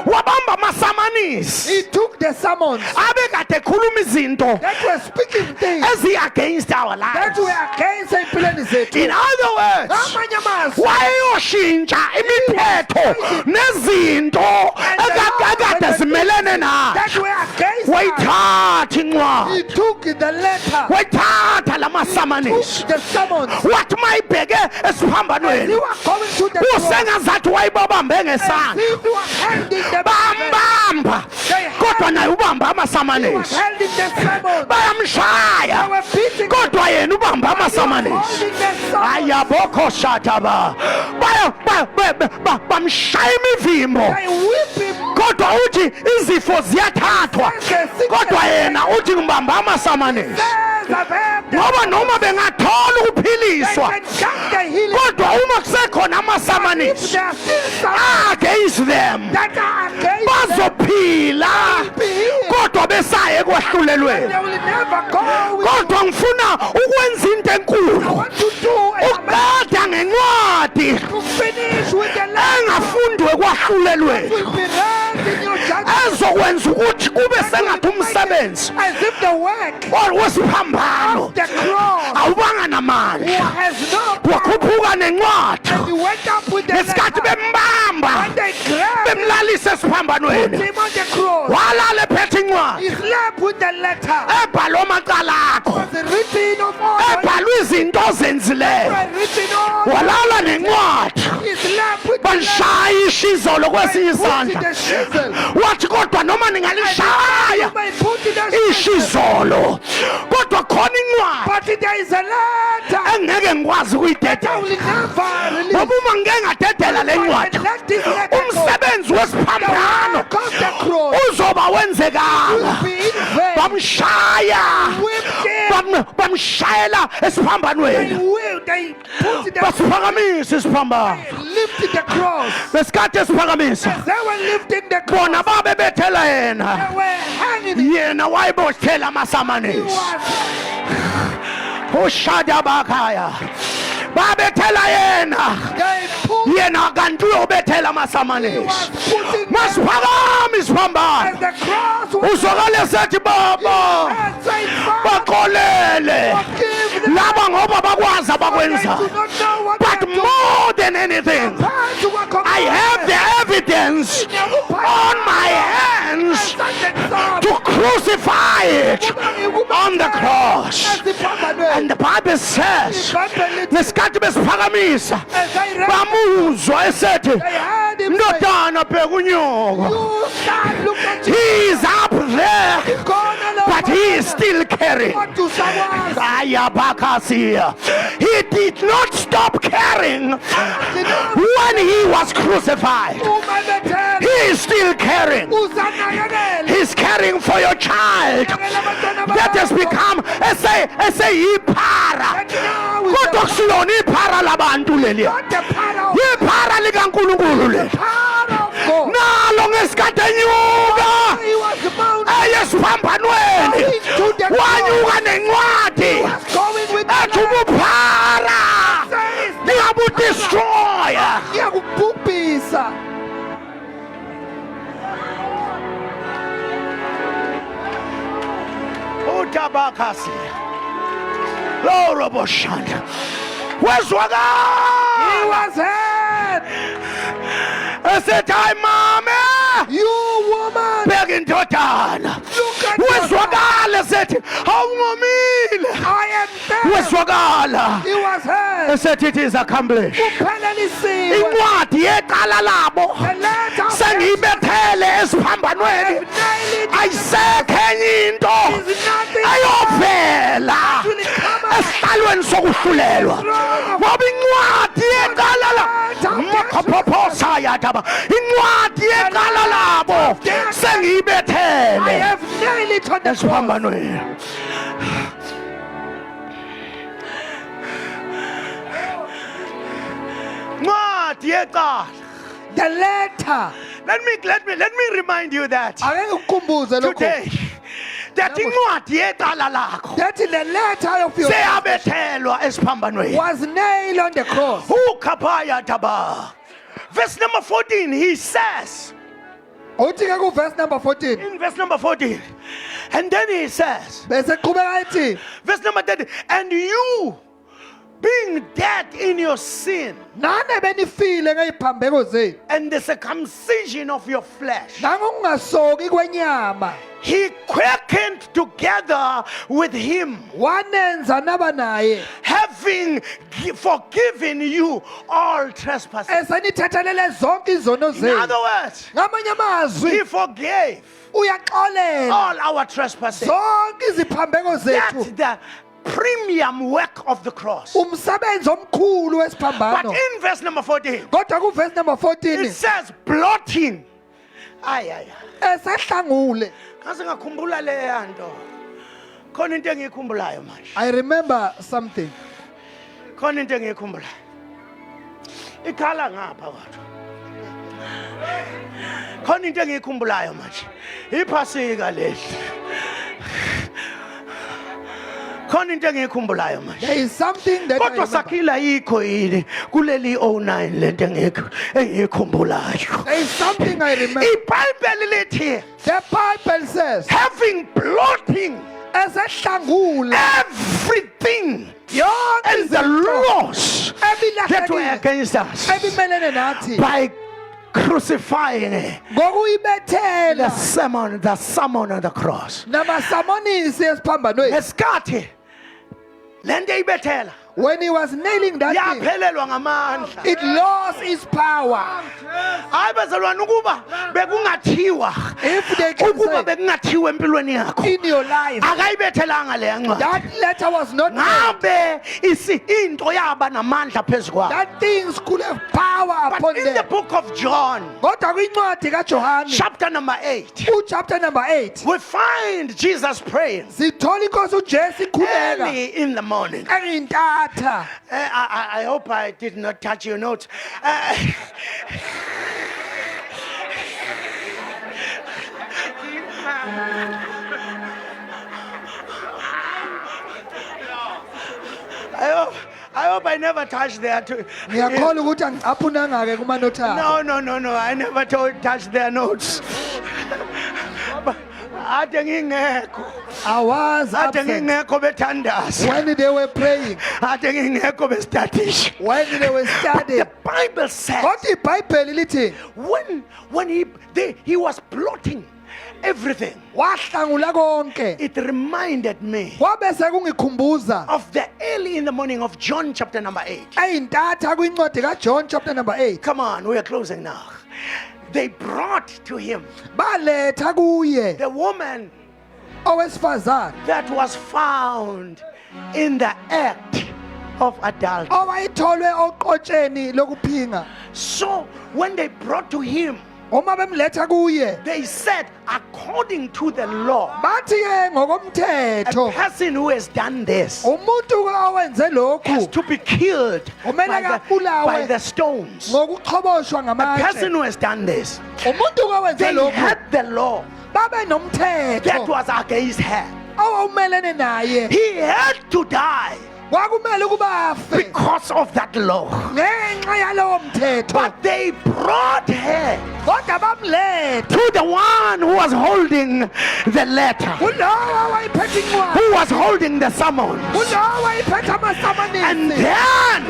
B: Wabamba amasamanisi
C: He took the summons
B: abekade ekhuluma izinto
C: that were speaking things
B: ezi-against our
C: that
B: lives.
C: were against empilweni zethu.
B: In other words,
C: Ngamanye amazwi
B: wayeyoshintsha imithetho nezinto ekade zimelene nayo.
C: that were against us.
B: Wayithatha
C: He
B: incwadi,
C: took the letter,
B: wayithatha la masamanisi,
C: took the summons.
B: wathi mayibheke
C: As he
B: esiphambanweni
C: was going to the cross,
B: usengazathi wayibabambe
C: as
B: ngesandla,
C: if he was handing the
B: bambamba kodwa naye ubamba
C: he was
B: amasamanisi,
C: handing the summons. They
B: bayamshaya
C: were beating him.
B: kodwa yena ubamba
C: He was
B: amasamanisi.
C: holding the summons.
B: Ayabokho shataba bamshaya imivimbo
C: They whip him.
B: kodwa uthi izifo ziyathathwa kodwa yena uthi ngibamba amasamanisi.
C: Says of him
B: Ngoba noma bengathola
C: they
B: ukuphiliswa
C: can get the healing.
B: kodwa uma kusekhona
C: If
B: amasamanisi
C: there are still some
B: against them
C: that are against them,
B: bazophila
C: be healed.
B: kodwa besaya ekwahlulelweni.
C: They will never go with
B: Kodwa ngifuna ukwenza into
C: I
B: enkulu,
C: want to do it.
B: uqeda ngencwadi
C: To finish with the letter
B: engafundwe ekwahlulelweni,
C: will be read in your judgment
B: ezokwenza ukuthi kube sengathi umsebenzi
C: as if the work
B: wesiphambano
C: of the cross
B: awubanga
C: who
B: namandla,
C: has no power.
B: wakhuphuka nencwadi
C: And he went up with the
B: ngesikhathi
C: letter.
B: bembamba
C: When they grabbed him,
B: bemlalisa
C: put
B: esiphambanweni,
C: him on the cross.
B: walala ephethe incwadi
C: He slept with the letter.
B: ebhalwe amacala akho,
C: Was the written of all
B: ebhalwe izinto ozenzileyo,
C: were written all.
B: walala nencwadi.
C: He slept with the letter.
B: Banshaya ishizolo kwesinye
C: Put in
B: isandla,
C: the chisel.
B: wathi kodwa noma ningalishaya
C: You may put in the chisel.
B: ishizolo kodwa khona incwadi
C: But there is a letter
B: engeke ngikwazi
C: that I
B: ukuyidedela.
C: will never release.
B: Ngoba uma ngike ngadedela le
C: I
B: ncwadi,
C: can let this letter go.
B: umsebenzi
C: The
B: wesiphambano
C: work of the cross
B: uzoba wenzekanga.
C: will be in vain.
B: Bamshaya,
C: Whipped him.
B: bamshayela esiphambanweni,
C: They put in the
B: basiphakamisa isiphambano.
C: lifted the cross.
B: Besikhathi esiphakamisa,
C: As they were lifting the cross,
B: bona babebethela yena,
C: they were hanging him.
B: yena wayibothela
C: He
B: amasamanisi.
C: was,
B: ushadabakhaya babethela yena,
C: they pulled,
B: yena kanti uyobethela
C: he
B: amasamanisi.
C: was putting them
B: Masiphakame isiphambano,
C: as the cross was
B: uzwakale sethi baba
C: and saying, Father,
B: baxolele
C: forgive them.
B: laba ngoba bakwazi
C: They do
B: abakwenzayo.
C: not know what
B: But
C: they are doing.
B: more than anything,
C: Parents who are
B: I have the evidence on my hands to crucify it on the cross. And the Bible says, nesikhathi besiphakamisa
C: as they ran,
B: bamuzwa esethi,
C: they heard him say,
B: ndodana bheka unyoko,
C: you stand, look at you.
B: he is up there
C: Gone along
B: but he is still carrying.
C: what to someone.
B: Ayabakasia. He did not stop carrying when he was crucified. He is still carrying. He's caring for your child that has become iphara. Kodwa kusiyona iphara labantu leliya, iphara likaNkulunkulu leli. Nalo ngesikhathi enyuka eyesiphambanweni wanyuka nencwadi ethi ubuphara ngiyabudestroya. Rabakasi. Lo Roboshanda. Where's
C: He
B: Waga?
C: was heard.
B: I said, "Hi, mommy."
C: You woman.
B: Begging to turn.
C: Look at
B: Where's
C: your
B: Waga? I said, "How mean?"
C: I am there.
B: Where's Waga?
C: He was
B: I
C: heard.
B: said, "It is accomplished."
C: Kuphelelisiwe.
B: Incwadi yeqala labo
C: The letter
B: sengiyibethele esiphambanweni ayisekho enye into ayovela esihlalweni sokuhlulelwa ngoba incwadi yeqala la makhophophosa yadaba incwadi yeqala labo
C: I
B: sengiyibethele
C: have nailed it on the cross.
B: esiphambanweni. Incwadi yeqala.
C: The letter.
B: Let me remind you that
C: Ake ngikukhumbuze lokho.
B: today that incwadi yeqala lakho
C: That in the letter of your
B: seyabethelwa esiphambanweni.
C: was nailed on the cross.
B: Ukhapaya daba. Verse number 14 he says
C: Uthi ke ku verse number 14.
B: in verse number 14 and then he says
C: Bese qhubeka ethi
B: verse number 30 and you being dead in your sin
C: nane benifile ngeziphambeko zenu
B: and the circumcision of your flesh
C: nangokungasoki kwenyama
B: he quickened together with him
C: wanenza naba naye
B: having forgiven you all trespasses.
C: esenithethelele zonke izono
B: In
C: zenu
B: other words,
C: ngamanye
B: he
C: amazwi
B: forgave
C: uyaxolela
B: all our trespasses.
C: zonke iziphambeko zethu
B: That's the premium work of the cross.
C: umsebenzi omkhulu
B: But
C: wesiphambano
B: in verse number 14,
C: kodwa ku verse number
B: it
C: 14
B: says blotting. Ay.
C: esehlangule
B: Kaze ngakhumbula leya nto. Khona into engiyikhumbulayo manje.
C: I remember something.
B: Khona into engiyikhumbulayo. Ikhala ngapha kodwa. Khona into engiyikhumbulayo manje. Iphasika leli. Khona into engiyikhumbulayo manje.
C: There is something that I
B: Kodwa
C: remember.
B: sakhila yikho yini kuleli 09 lento engiyikhumbulayo.
C: There is something I remember.
B: iBhayibheli lithi
C: The Bible says,
B: having blotting
C: esehlangule
B: everything
C: yonke
B: and the
C: izinto
B: laws that were
C: ebilahlekile
B: against us
C: ebimelene nathi
B: by crucifying the
C: ngokuyibethela
B: sermon on the cross.
C: namasamonisi esiphambanweni.
B: Ngesikhathi lento eyibethela
C: When he was nailing that thing,
B: yaphelelwa ngamandla.
C: it lost its power.
B: Hayi bazalwane ukuba bekungathiwa
C: If they can
B: ukuba
C: say
B: bekungathiwa empilweni yakho
C: in your life,
B: akayibethelanga le ncwadi
C: that letter was not nailed,
B: ngabe into yaba namandla phezu kwayo.
C: that things could have power
B: But
C: upon
B: in the
C: them.
B: book of John
C: Kodwa kwincwadi kaJohane,
B: chapter number 8
C: chapter number 8,
B: we find Jesus praying
C: sithola inkosi uJesu ikhuleka
B: early in the morning.
C: engintatha.
B: I hope I did not touch your notes. I hope I never touched there too.
C: Ngiyakholwa ukuthi angicaphunanga-ke kumanothi akho.
B: No. I never touched their notes. Ade ngingekho.
C: I was
B: Ade
C: absent
B: ngingekho bethandaza.
C: when they were praying,
B: Ade ngingekho bestadisha.
C: when they were studying.
B: The Bible says
C: Kodwa iBhayibheli lithi
B: when he was plotting everything,
C: wahlangula konke.
B: it reminded me
C: Kwabe sekungikhumbuza
B: of the early in the morning of John chapter number 8.
C: eyintatha kwincwadi kaJohn chapter number 8.
B: Come on, we are closing now. They brought to him
C: Baletha kuye
B: the woman
C: owesifazane
B: that was found in the act of adultery.
C: owayitholwe oqotsheni lokuphinga.
B: So when they brought to him,
C: Uma bemletha kuye
B: they said, according to the law,
C: bathi ke
B: a
C: ngokomthetho
B: person who has done this
C: umuntu owenze
B: has
C: lokhu
B: to be killed
C: Kumele
B: by the
C: abulawe
B: stones.
C: ngokuxhoboshwa
B: A person
C: ngamatshe.
B: who has done this,
C: Umuntu owenze
B: they
C: lokhu
B: had the law
C: babe
B: that
C: nomthetho
B: was against her.
C: owawumelene naye.
B: He had to die
C: Kwakumele ukuba afe
B: because of that law.
C: ngenxa yalowo mthetho.
B: But they brought her
C: kodwa bamletha
B: to the one who was holding the letter,
C: kulowo wayephethe incwadi
B: who was holding the summons.
C: kulowo wayephethe
B: And
C: amasamanisi
B: then,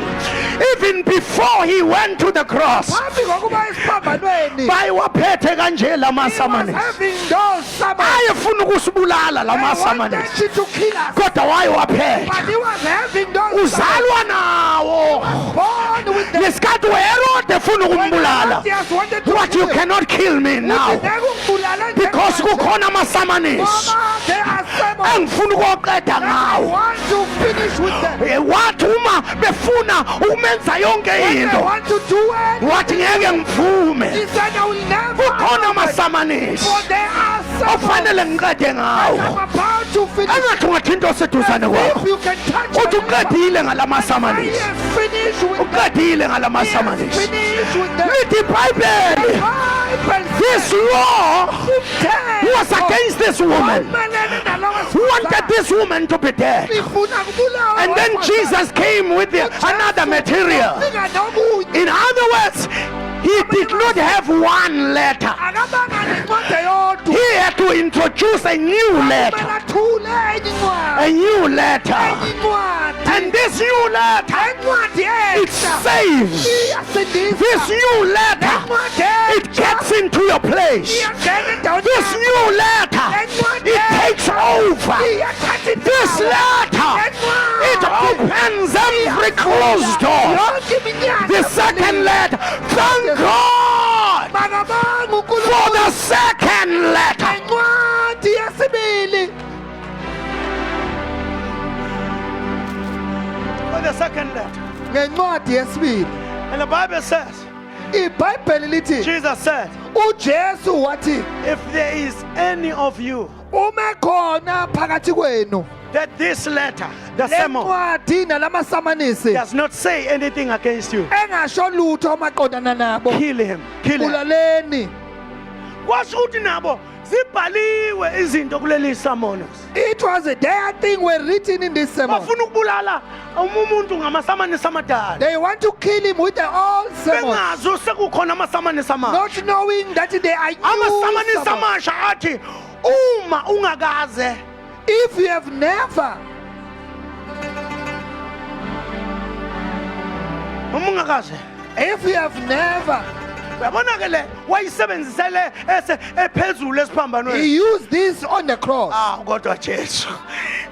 B: even before he went to the cross,
C: phambi kokuba esiphambanweni
B: bayiwaphethe kanje la
C: he was
B: masamanisi.
C: having those summons
B: Ayefuna ukusibulala la
C: He
B: masamanisi,
C: wanted to kill us
B: kodwa wayewaphethe.
C: but he was having those summons
B: Uzalwa nawo.
C: born with the
B: Ngesikhathi uHerode efuna ukumbulala,
C: Herodias wanted to
B: what,
C: kill
B: you
C: him.
B: cannot kill me now
C: Nekungibulala
B: because
C: njengamanje.
B: kukhona amasamanisi
C: Ngoba there are summons
B: engifuna ukuwaqeda
C: that I
B: ngawo.
C: want to finish with them.
B: Wathi uma befuna ukumenza yonke
C: When they
B: into,
C: want to do it,
B: wathi ngeke ngivume.
C: he said I will never
B: Kukhona
C: allow it.
B: amasamanisi
C: For there are summons
B: ofanele ngiqede ngawo.
C: I'm about to finish.
B: Engathi ungathinta oseduzane
C: If
B: kwakho
C: you can touch
B: uthi
C: my neighbor,
B: uqedile ngala
C: I
B: masamanisi,
C: am finished with them.
B: uqedile ngala
C: I am
B: masamanisi.
C: finished with them.
B: Lithi iBhayibheli, this law was against this woman. Who wanted this woman to be dead? And then Jesus came with another material. In other words, he did not have one letter. He had to introduce a new letter. A new letter. And this new letter, it saves. This new letter, it gets into your place. This new letter, it takes over. This letter, it opens every closed door. The second letter, thank God for the second letter. For the second letter.
C: ngencwadi yesibili
B: And the Bible says,
C: ibhayibheli lithi
B: Jesus said,
C: ujesu wathi
B: if there is any of you
C: ume khona phakathi kwenu
B: that this letter, the sermon,
C: lencwadi nalamasamanisi
B: does not say anything against you,
C: engasho lutho maqondana nabo
B: kill him. Kill him.
C: bulaleni
B: Kwasho ukuthi nabo zibhaliwe izinto kuleli samonos.
C: it was a their thing were written in this sermon
B: Bafuna ukubulala umuntu ngamasamanisi amadala.
C: they want to kill him with the old sermon
B: Bengazo sekukhona amasamanisi amasha.
C: not knowing that they are
B: Amasamanisi
C: new sermon.
B: amasha athi uma ungakaze
C: if you have never if you have never
B: uyabona ke le wayisebenzisele ephezulu esiphambanweni.
C: he used this on the cross
B: Kodwa Jesu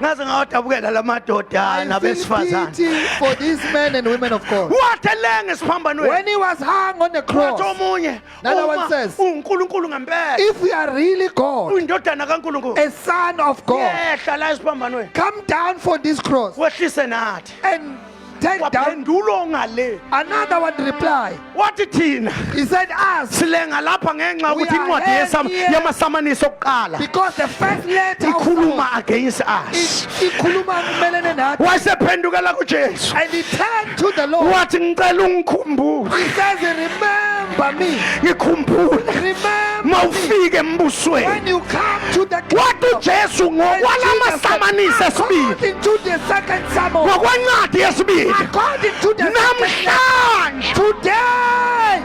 B: ngaze ngawadabukela lamadoda
C: I feel
B: nabesifazane.
C: pity for these men and women of God
B: Wathi le ngesiphambanweni.
C: when he was hung on the
B: Wathi
C: cross
B: omunye
C: Another one
B: uma
C: says,
B: uNkulunkulu ngempela
C: if you are really God
B: uyindodana kaNkulunkulu
C: a son of God
B: yehla la esiphambanweni
C: come down for this cross
B: wehlise nathi.
C: and take down.
B: Waphendulo ngale
C: Another one replied.
B: wathi thina
C: He said, us,
B: silenga lapha ngenxa
C: We
B: ukuthi
C: are
B: incwadi
C: here
B: yamasamanisi okuqala
C: because the first letter of
B: ikhuluma against us.
C: ikhuluma kumelene nathi.
B: Wasephendukela kuJesu
C: And he turned to the Lord.
B: wathi ngicela ungikhumbule.
C: He says, remember me.
B: Ngikhumbule
C: Remember me
B: mawufike embusweni.
C: when you come to the
B: Wathi
C: kingdom.
B: uJesu
C: And
B: ngokwalamasamanisi
C: Jesus said,
B: esibili,
C: according to the second sermon,
B: ngokwencwadi yesibili,
C: according to the second
B: namhlanje
C: today,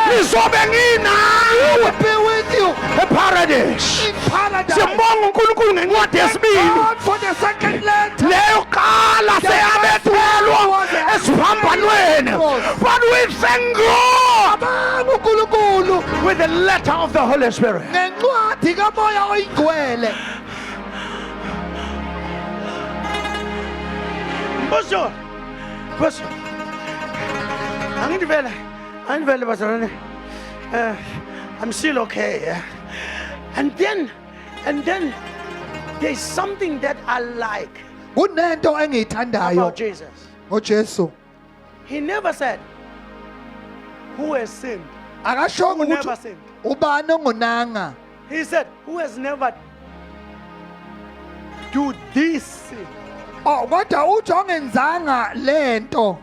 B: nizobe nginawe
C: will be with you
B: eparadise.
C: in paradise.
B: Siyambonga uNkulunkulu ngencwadi yesibili.
C: God for the second letter.
B: Leyo qala seyabethelwa esiphambanweni. But we thank God
C: Abanga uNkulunkulu
B: with the letter of the Holy Spirit.
C: ngencwadi kamoya oyingcwele.
B: Mbuzo. Angivele bazalwane. I'm still okay. Yeah? And then there's something that I like
C: Kunento engiyithandayo
B: about Jesus.
C: ngoJesu.
B: He never said, who has sinned?
C: Akashongo
B: Who never
C: ukuthi
B: sinned?
C: ubani ongonanga.
B: He said, who has never do this sin?
C: Oh, kodwa uthi ongenzanga lento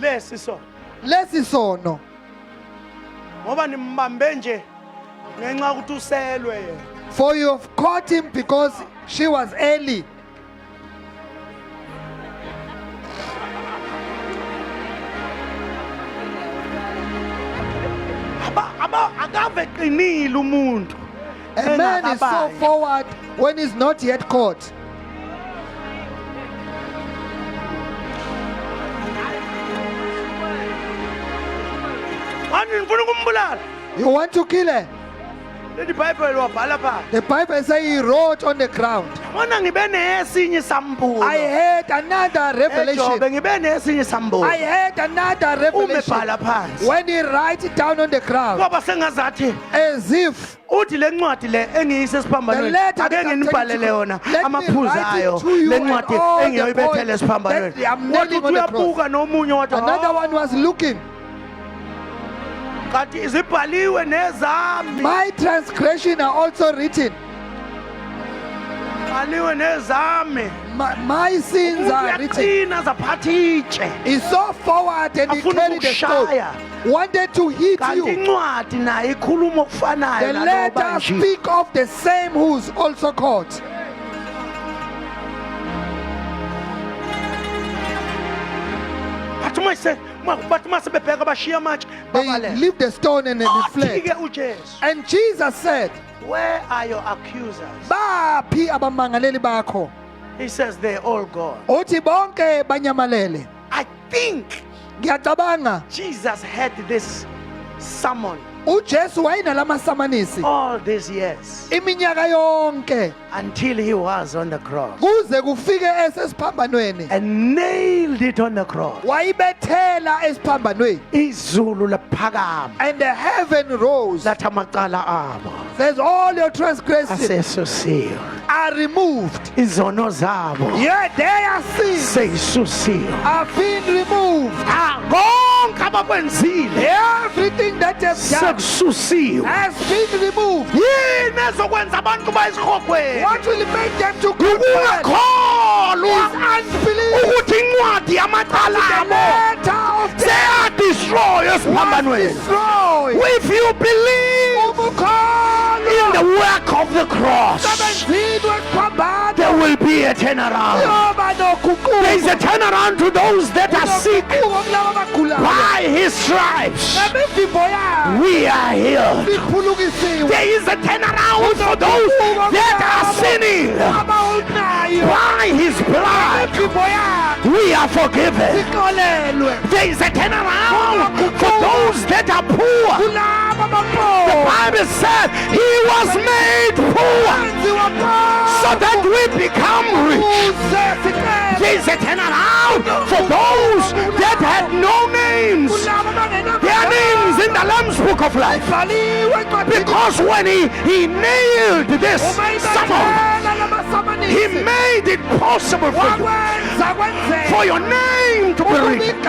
B: Lesiso.
C: lesi sono.
B: Ngoba nimbambe nje ngenxa ukuthi uselwe yena.
C: For you have caught him because she was early.
B: akave qinile umuntu
C: A man is so
B: engakabayi.
C: forward when he's not yet caught.
B: Manje ngifuna ukumbulala.
C: You want to kill her?
B: Leli Bible wabhala phansi.
C: The Bible says he wrote on the ground.
B: Wona ngibe nesinye sambulo.
C: I had another
B: Ejobe
C: revelation.
B: ngibe nesinye sambulo.
C: I had another revelation.
B: Umebhala phansi.
C: When he writes it down on the ground,
B: Ngoba sengazathi
C: as if
B: uthi le ncwadi le engiyise
C: the
B: esiphambanweni
C: letter
B: ake
C: that I'm
B: nginibhalele
C: taking to-
B: yona
C: let me
B: amaphuzu
C: write it
B: ayo
C: to you
B: le
C: and
B: ncwadi
C: all the
B: engiyoyibethele
C: points
B: esiphambanweni
C: that I'm
B: wathi
C: nailing on the
B: uyabuka nomunye wathi
C: another one was looking.
B: kanti zibhaliwe nezami
C: My transgression are also written.
B: bhaliwe nezami
C: My sins are written.
B: uyaqina zaphatha itshe
C: He's so forward and he
B: afuna
C: carried the stone.
B: ukukushaya
C: Wanted to hit
B: kanti
C: you.
B: incwadi nayo ikhuluma okufanayo
C: The letter
B: nalobanje
C: speak of the same who's also caught.
B: bathi uma sebebheka bashiya amatshe
C: They
B: babalele
C: leave the stone and then they fled.
B: Othi-ke ujesu
C: And Jesus said,
B: where are your accusers?
C: Baphi abamangaleli bakho?
B: He says they're all gone.
C: Uthi bonke banyamalele.
B: I think
C: Ngiyacabanga
B: Jesus had this sermon
C: uJesu wayenalamasamanisi
B: all these years
C: iminyaka yonke
B: until he was on the cross
C: kuze kufike esesiphambanweni.
B: and nailed it on the cross.
C: Wayibethela esiphambanweni.
B: Izulu laphakama
C: And the heaven rose.
B: lathi amacala abo
C: Says all your transgressions
B: asesusiwe,
C: are removed.
B: izono zabo
C: Yeah, their sins
B: seyisusiwe.
C: have been removed.
B: Konke abakwenzile
C: Everything that they've done
B: sekususiwe.
C: has been removed.
B: Yini ezokwenza abantu bayisihogweni?
C: What will make them to confess
B: Ukungakholwa
C: is unbelief.
B: ukuthi incwadi yamacala
C: The
B: abo
C: letter of death
B: seyadestroy
C: was
B: esiphambanweni.
C: destroyed.
B: If you believe in the work of the cross, there will be a turnaround. There is a turnaround to those that are sick. By his stripes, we are healed. There is a turnaround for those that are sinning. By his blood, we are forgiven. There is a turnaround for those that are poor. The Bible said he was made poor so that we become rich. There is a turnaround for those that had no names. Their names in the Lamb's Book of Life. Because when he nailed this sermon, he made it possible for your name to be written.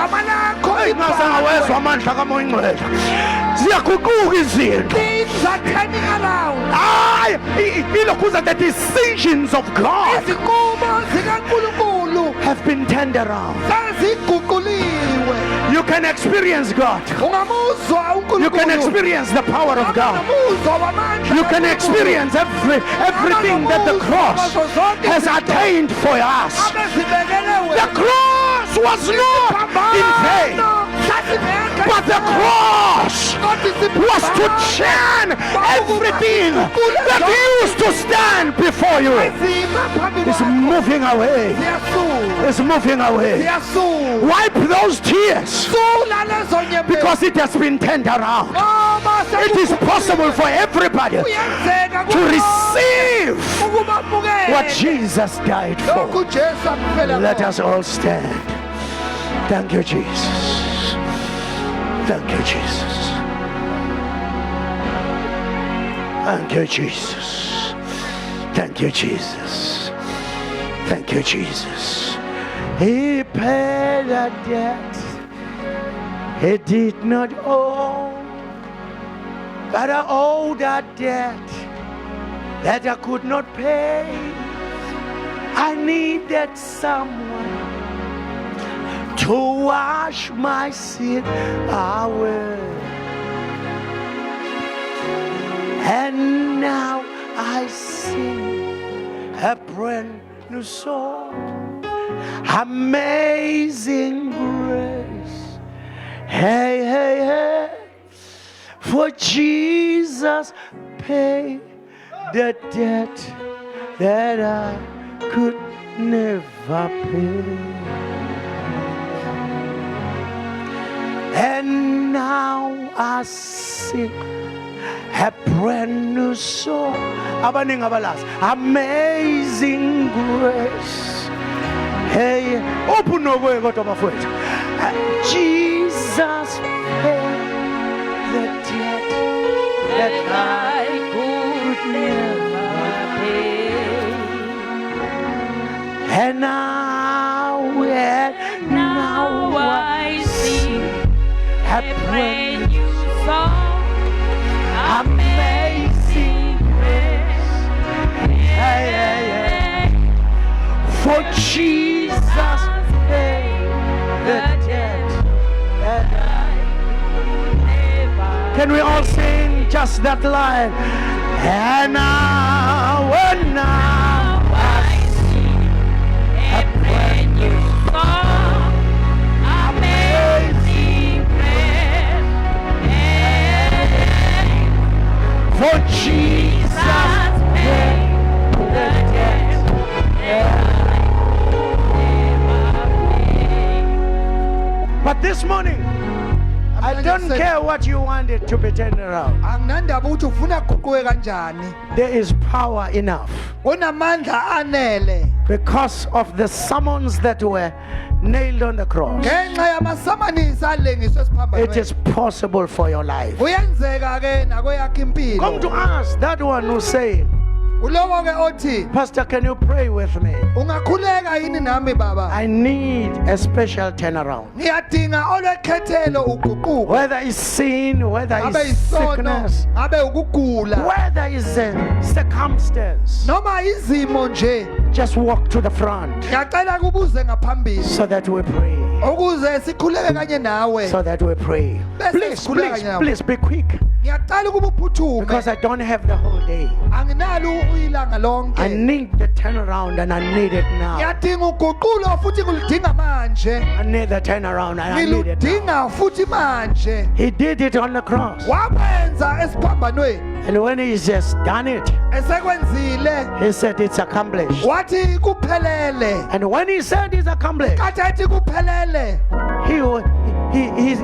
B: Ngazangawezwa amandla kaMoya Ingcwele. Ziyaguquka izinto.
C: Things are turning around.
B: Hayi, ilokhuza the decisions of God
C: Izinqumo zikaNkulunkulu
B: have been turned around.
C: seziguquliwe.
B: You can experience God.
C: Ungamuzwa uNkulunkulu.
B: You can experience the power of God.
C: Ungamuzwa wamandla
B: You can
C: kaNkulunkulu.
B: experience everything that the cross has attained for us.
C: Abezibekele
B: The
C: wena.
B: cross was not in vain, but the cross was to turn everything that used to stand before you. It's moving away. It's moving away. Wipe those tears because it has been turned around. It is possible for everybody to receive what Jesus died for. Let us all stand. Thank you, Jesus. Thank you, Jesus. Thank you, Jesus. Thank you, Jesus. Thank you, Jesus. He paid a debt he did not owe, but I owed a debt that I could not pay. I needed someone to wash my sin away. And now I sing a brand new song. Amazing grace. Hey, hey, hey. For Jesus paid the debt that I could never pay. And now I sing a brand new song. Abaning abalas, amazing grace. Hey, open your way, go to my foot. Jesus paid the debt that I could never pay. And now I sing a brand new
D: song,
B: amazing grace. Hey, hey, hey. For Jesus paid the debt that Can we all sing just that line? And now I sing a brand new
D: song, amazing grace.
B: for Jesus paid the debt that But this morning, I don't care what you wanted to be turned around.
C: Anginandaba ukuthi ufuna kuquke kanjani.
B: There is power enough
C: Unamandla anele.
B: because of the summons that were nailed on the cross.
C: Ngenxa yamasamanisi alengiswe
B: It is
C: esiphambanweni.
B: possible for your life.
C: Kuyenzeka ke nakweyakhe
B: Come to
C: impilo.
B: us, that one who say,
C: Ulowo ke othi
B: Pastor, can you pray with me?
C: ungakhuleka yini nami baba?
B: I need a special turnaround.
C: Ngiyadinga olwekhethelo uguquko.
B: Whether it's sin, whether
C: Ngabe
B: it's
C: isono,
B: sickness,
C: ngabe ukugula.
B: whether it's a circumstance,
C: Noma izimo nje.
B: just walk to the front
C: Ngiyacela kubuze ngaphambili.
B: so that we pray.
C: Ukuze sikhuleke kanye nawe.
B: So that we pray.
C: Bese
B: Please,
C: sikhuleka
B: please,
C: kanye nawe.
B: please be quick
C: Ngiyacela ukuba uphuthume.
B: because I don't have the whole day.
C: Anginalo ilanga
B: I
C: lonke.
B: need the turnaround and I need it now.
C: Ngiyadinga uguqulo futhi ngilidinga manje.
B: I need the turnaround and I need it now.
C: Ngiludinga futhi manje.
B: He did it on the cross.
C: Wakwenza esiphambanweni.
B: And when he's just done it,
C: Esekwenzile.
B: he said it's accomplished.
C: Wathi kuphelele.
B: And when he said it's accomplished,
C: Kathi ethi kuphelele.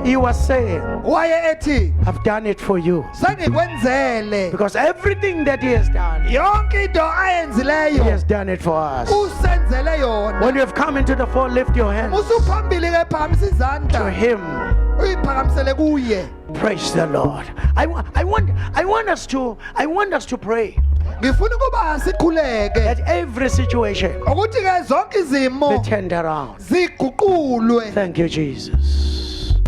B: he was saying,
C: Waye ethi
B: I've done it for you.
C: sengikwenzele.
B: Because everything that he has done,
C: Yonke into
B: he
C: ayenzileyo
B: has done it for us.
C: usenzele yona.
B: When you have come into the fold, lift your hands
C: Usuphambili ke phamisa
B: to
C: izandla.
B: him.
C: Uyiphakamisele kuye.
B: Praise the Lord. I want us to pray
C: Ngifuna ukuba sikhuleke
B: that every situation
C: ukuthi ke zonke
B: be
C: izimo
B: turned around.
C: ziguqulwe.
B: Thank you, Jesus.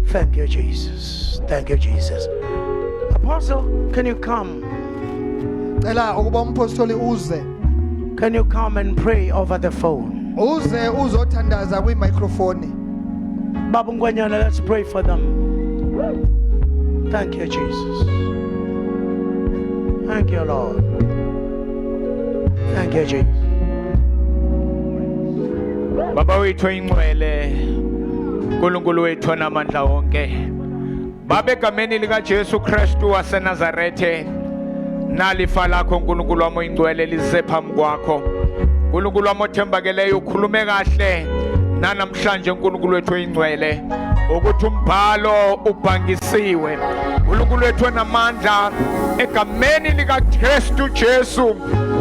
B: Thank you, Jesus. Thank you, Jesus. Apostle, can you come?
C: Cela ukuba umpostoli uze.
B: Can you come and pray over the phone?
C: Uze uzothandaza kwi microphone.
B: Babu Ngwanyana, let's pray for them. Thank you, Jesus. Thank you, Lord. Thank you, Jesus.
A: Baba wethu oyingcwele, uNkulunkulu wethu onamandla wonke, Baba egameni lika Jesu Kristu waseNazarethe, nalifa lakho uNkulunkulu wami oyingcwele lise phambi kwakho. uNkulunkulu wami othembakeleyo, ukhulume kahle nanamhlanje uNkulunkulu wethu oyingcwele ukuthi umbhalo ubhangisiwe. uNkulunkulu wethu onamandla, egameni lika Kristu Jesu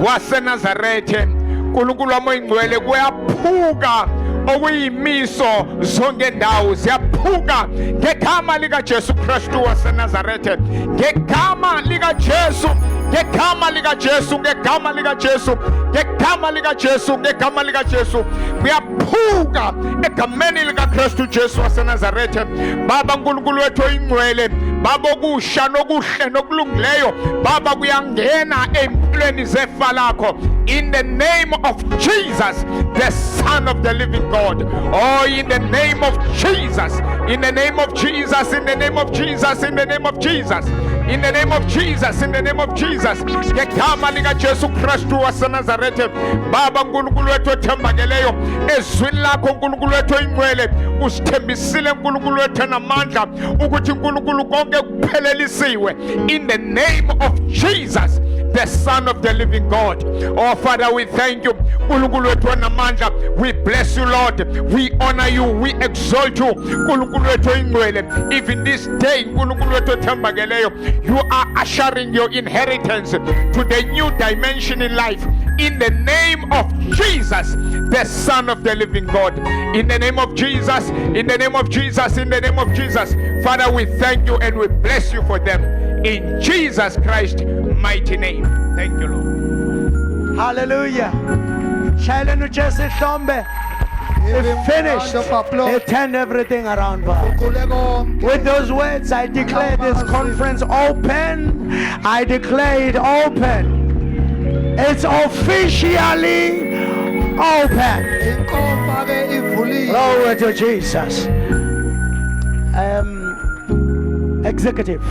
A: waseNazarethe, uNkulunkulu wami oyingcwele, kuyaphuka okuyimiso zonke ndawo ziyaphuka ngegama lika Jesu Kristu waseNazarethe, ngegama lika Jesu, ngegama lika Jesu, ngegama lika Jesu, ngegama lika Jesu, ngegama lika Jesu, kuyaphuka egameni lika Kristu Jesu waseNazarethe. Baba uNkulunkulu wethu oyingcwele, Baba okusha nokuhle nokulungileyo, Baba kuyangena empilweni zefa lakho, in the name of Jesus, the Son of the living God. Oh, in the name of Jesus, in the name of Jesus, in the name of Jesus, in the name of Jesus, in the name of Jesus, in the name of Jesus, ngegama lika Jesu Kristu waseNazarethe. Baba uNkulunkulu wethu othembakeleyo, ezwini lakho uNkulunkulu wethu oyingcwele, usithembisile uNkulunkulu wethu namandla ukuthi uNkulunkulu konke konke kuphelelisiwe in the name of Jesus, the Son of the living God. Oh Father, we thank you. Nkulunkulu wethu wanamandla, we bless you Lord, we honor you, we exalt you. Nkulunkulu wethu oyingcwele, even this day Nkulunkulu wethu othembakeleyo, you are ushering your inheritance to the new dimension in life in the name of Jesus, the Son of the living God. In the name of Jesus, in the name of Jesus, in the name of Jesus. Father, we thank you and we bless you for them in Jesus Christ's mighty name. Thank you, Lord.
B: Hallelujah. Shayeleni uJesu ihlombe.
C: Give him
B: Finished.
C: a round of applause.
B: He turned everything around for us.
C: Kule konke.
B: With those words, I declare this conference open. I declare it open. It's officially open.
C: Inkomfa ke ivuliwe.
B: Glory to Jesus. Executive.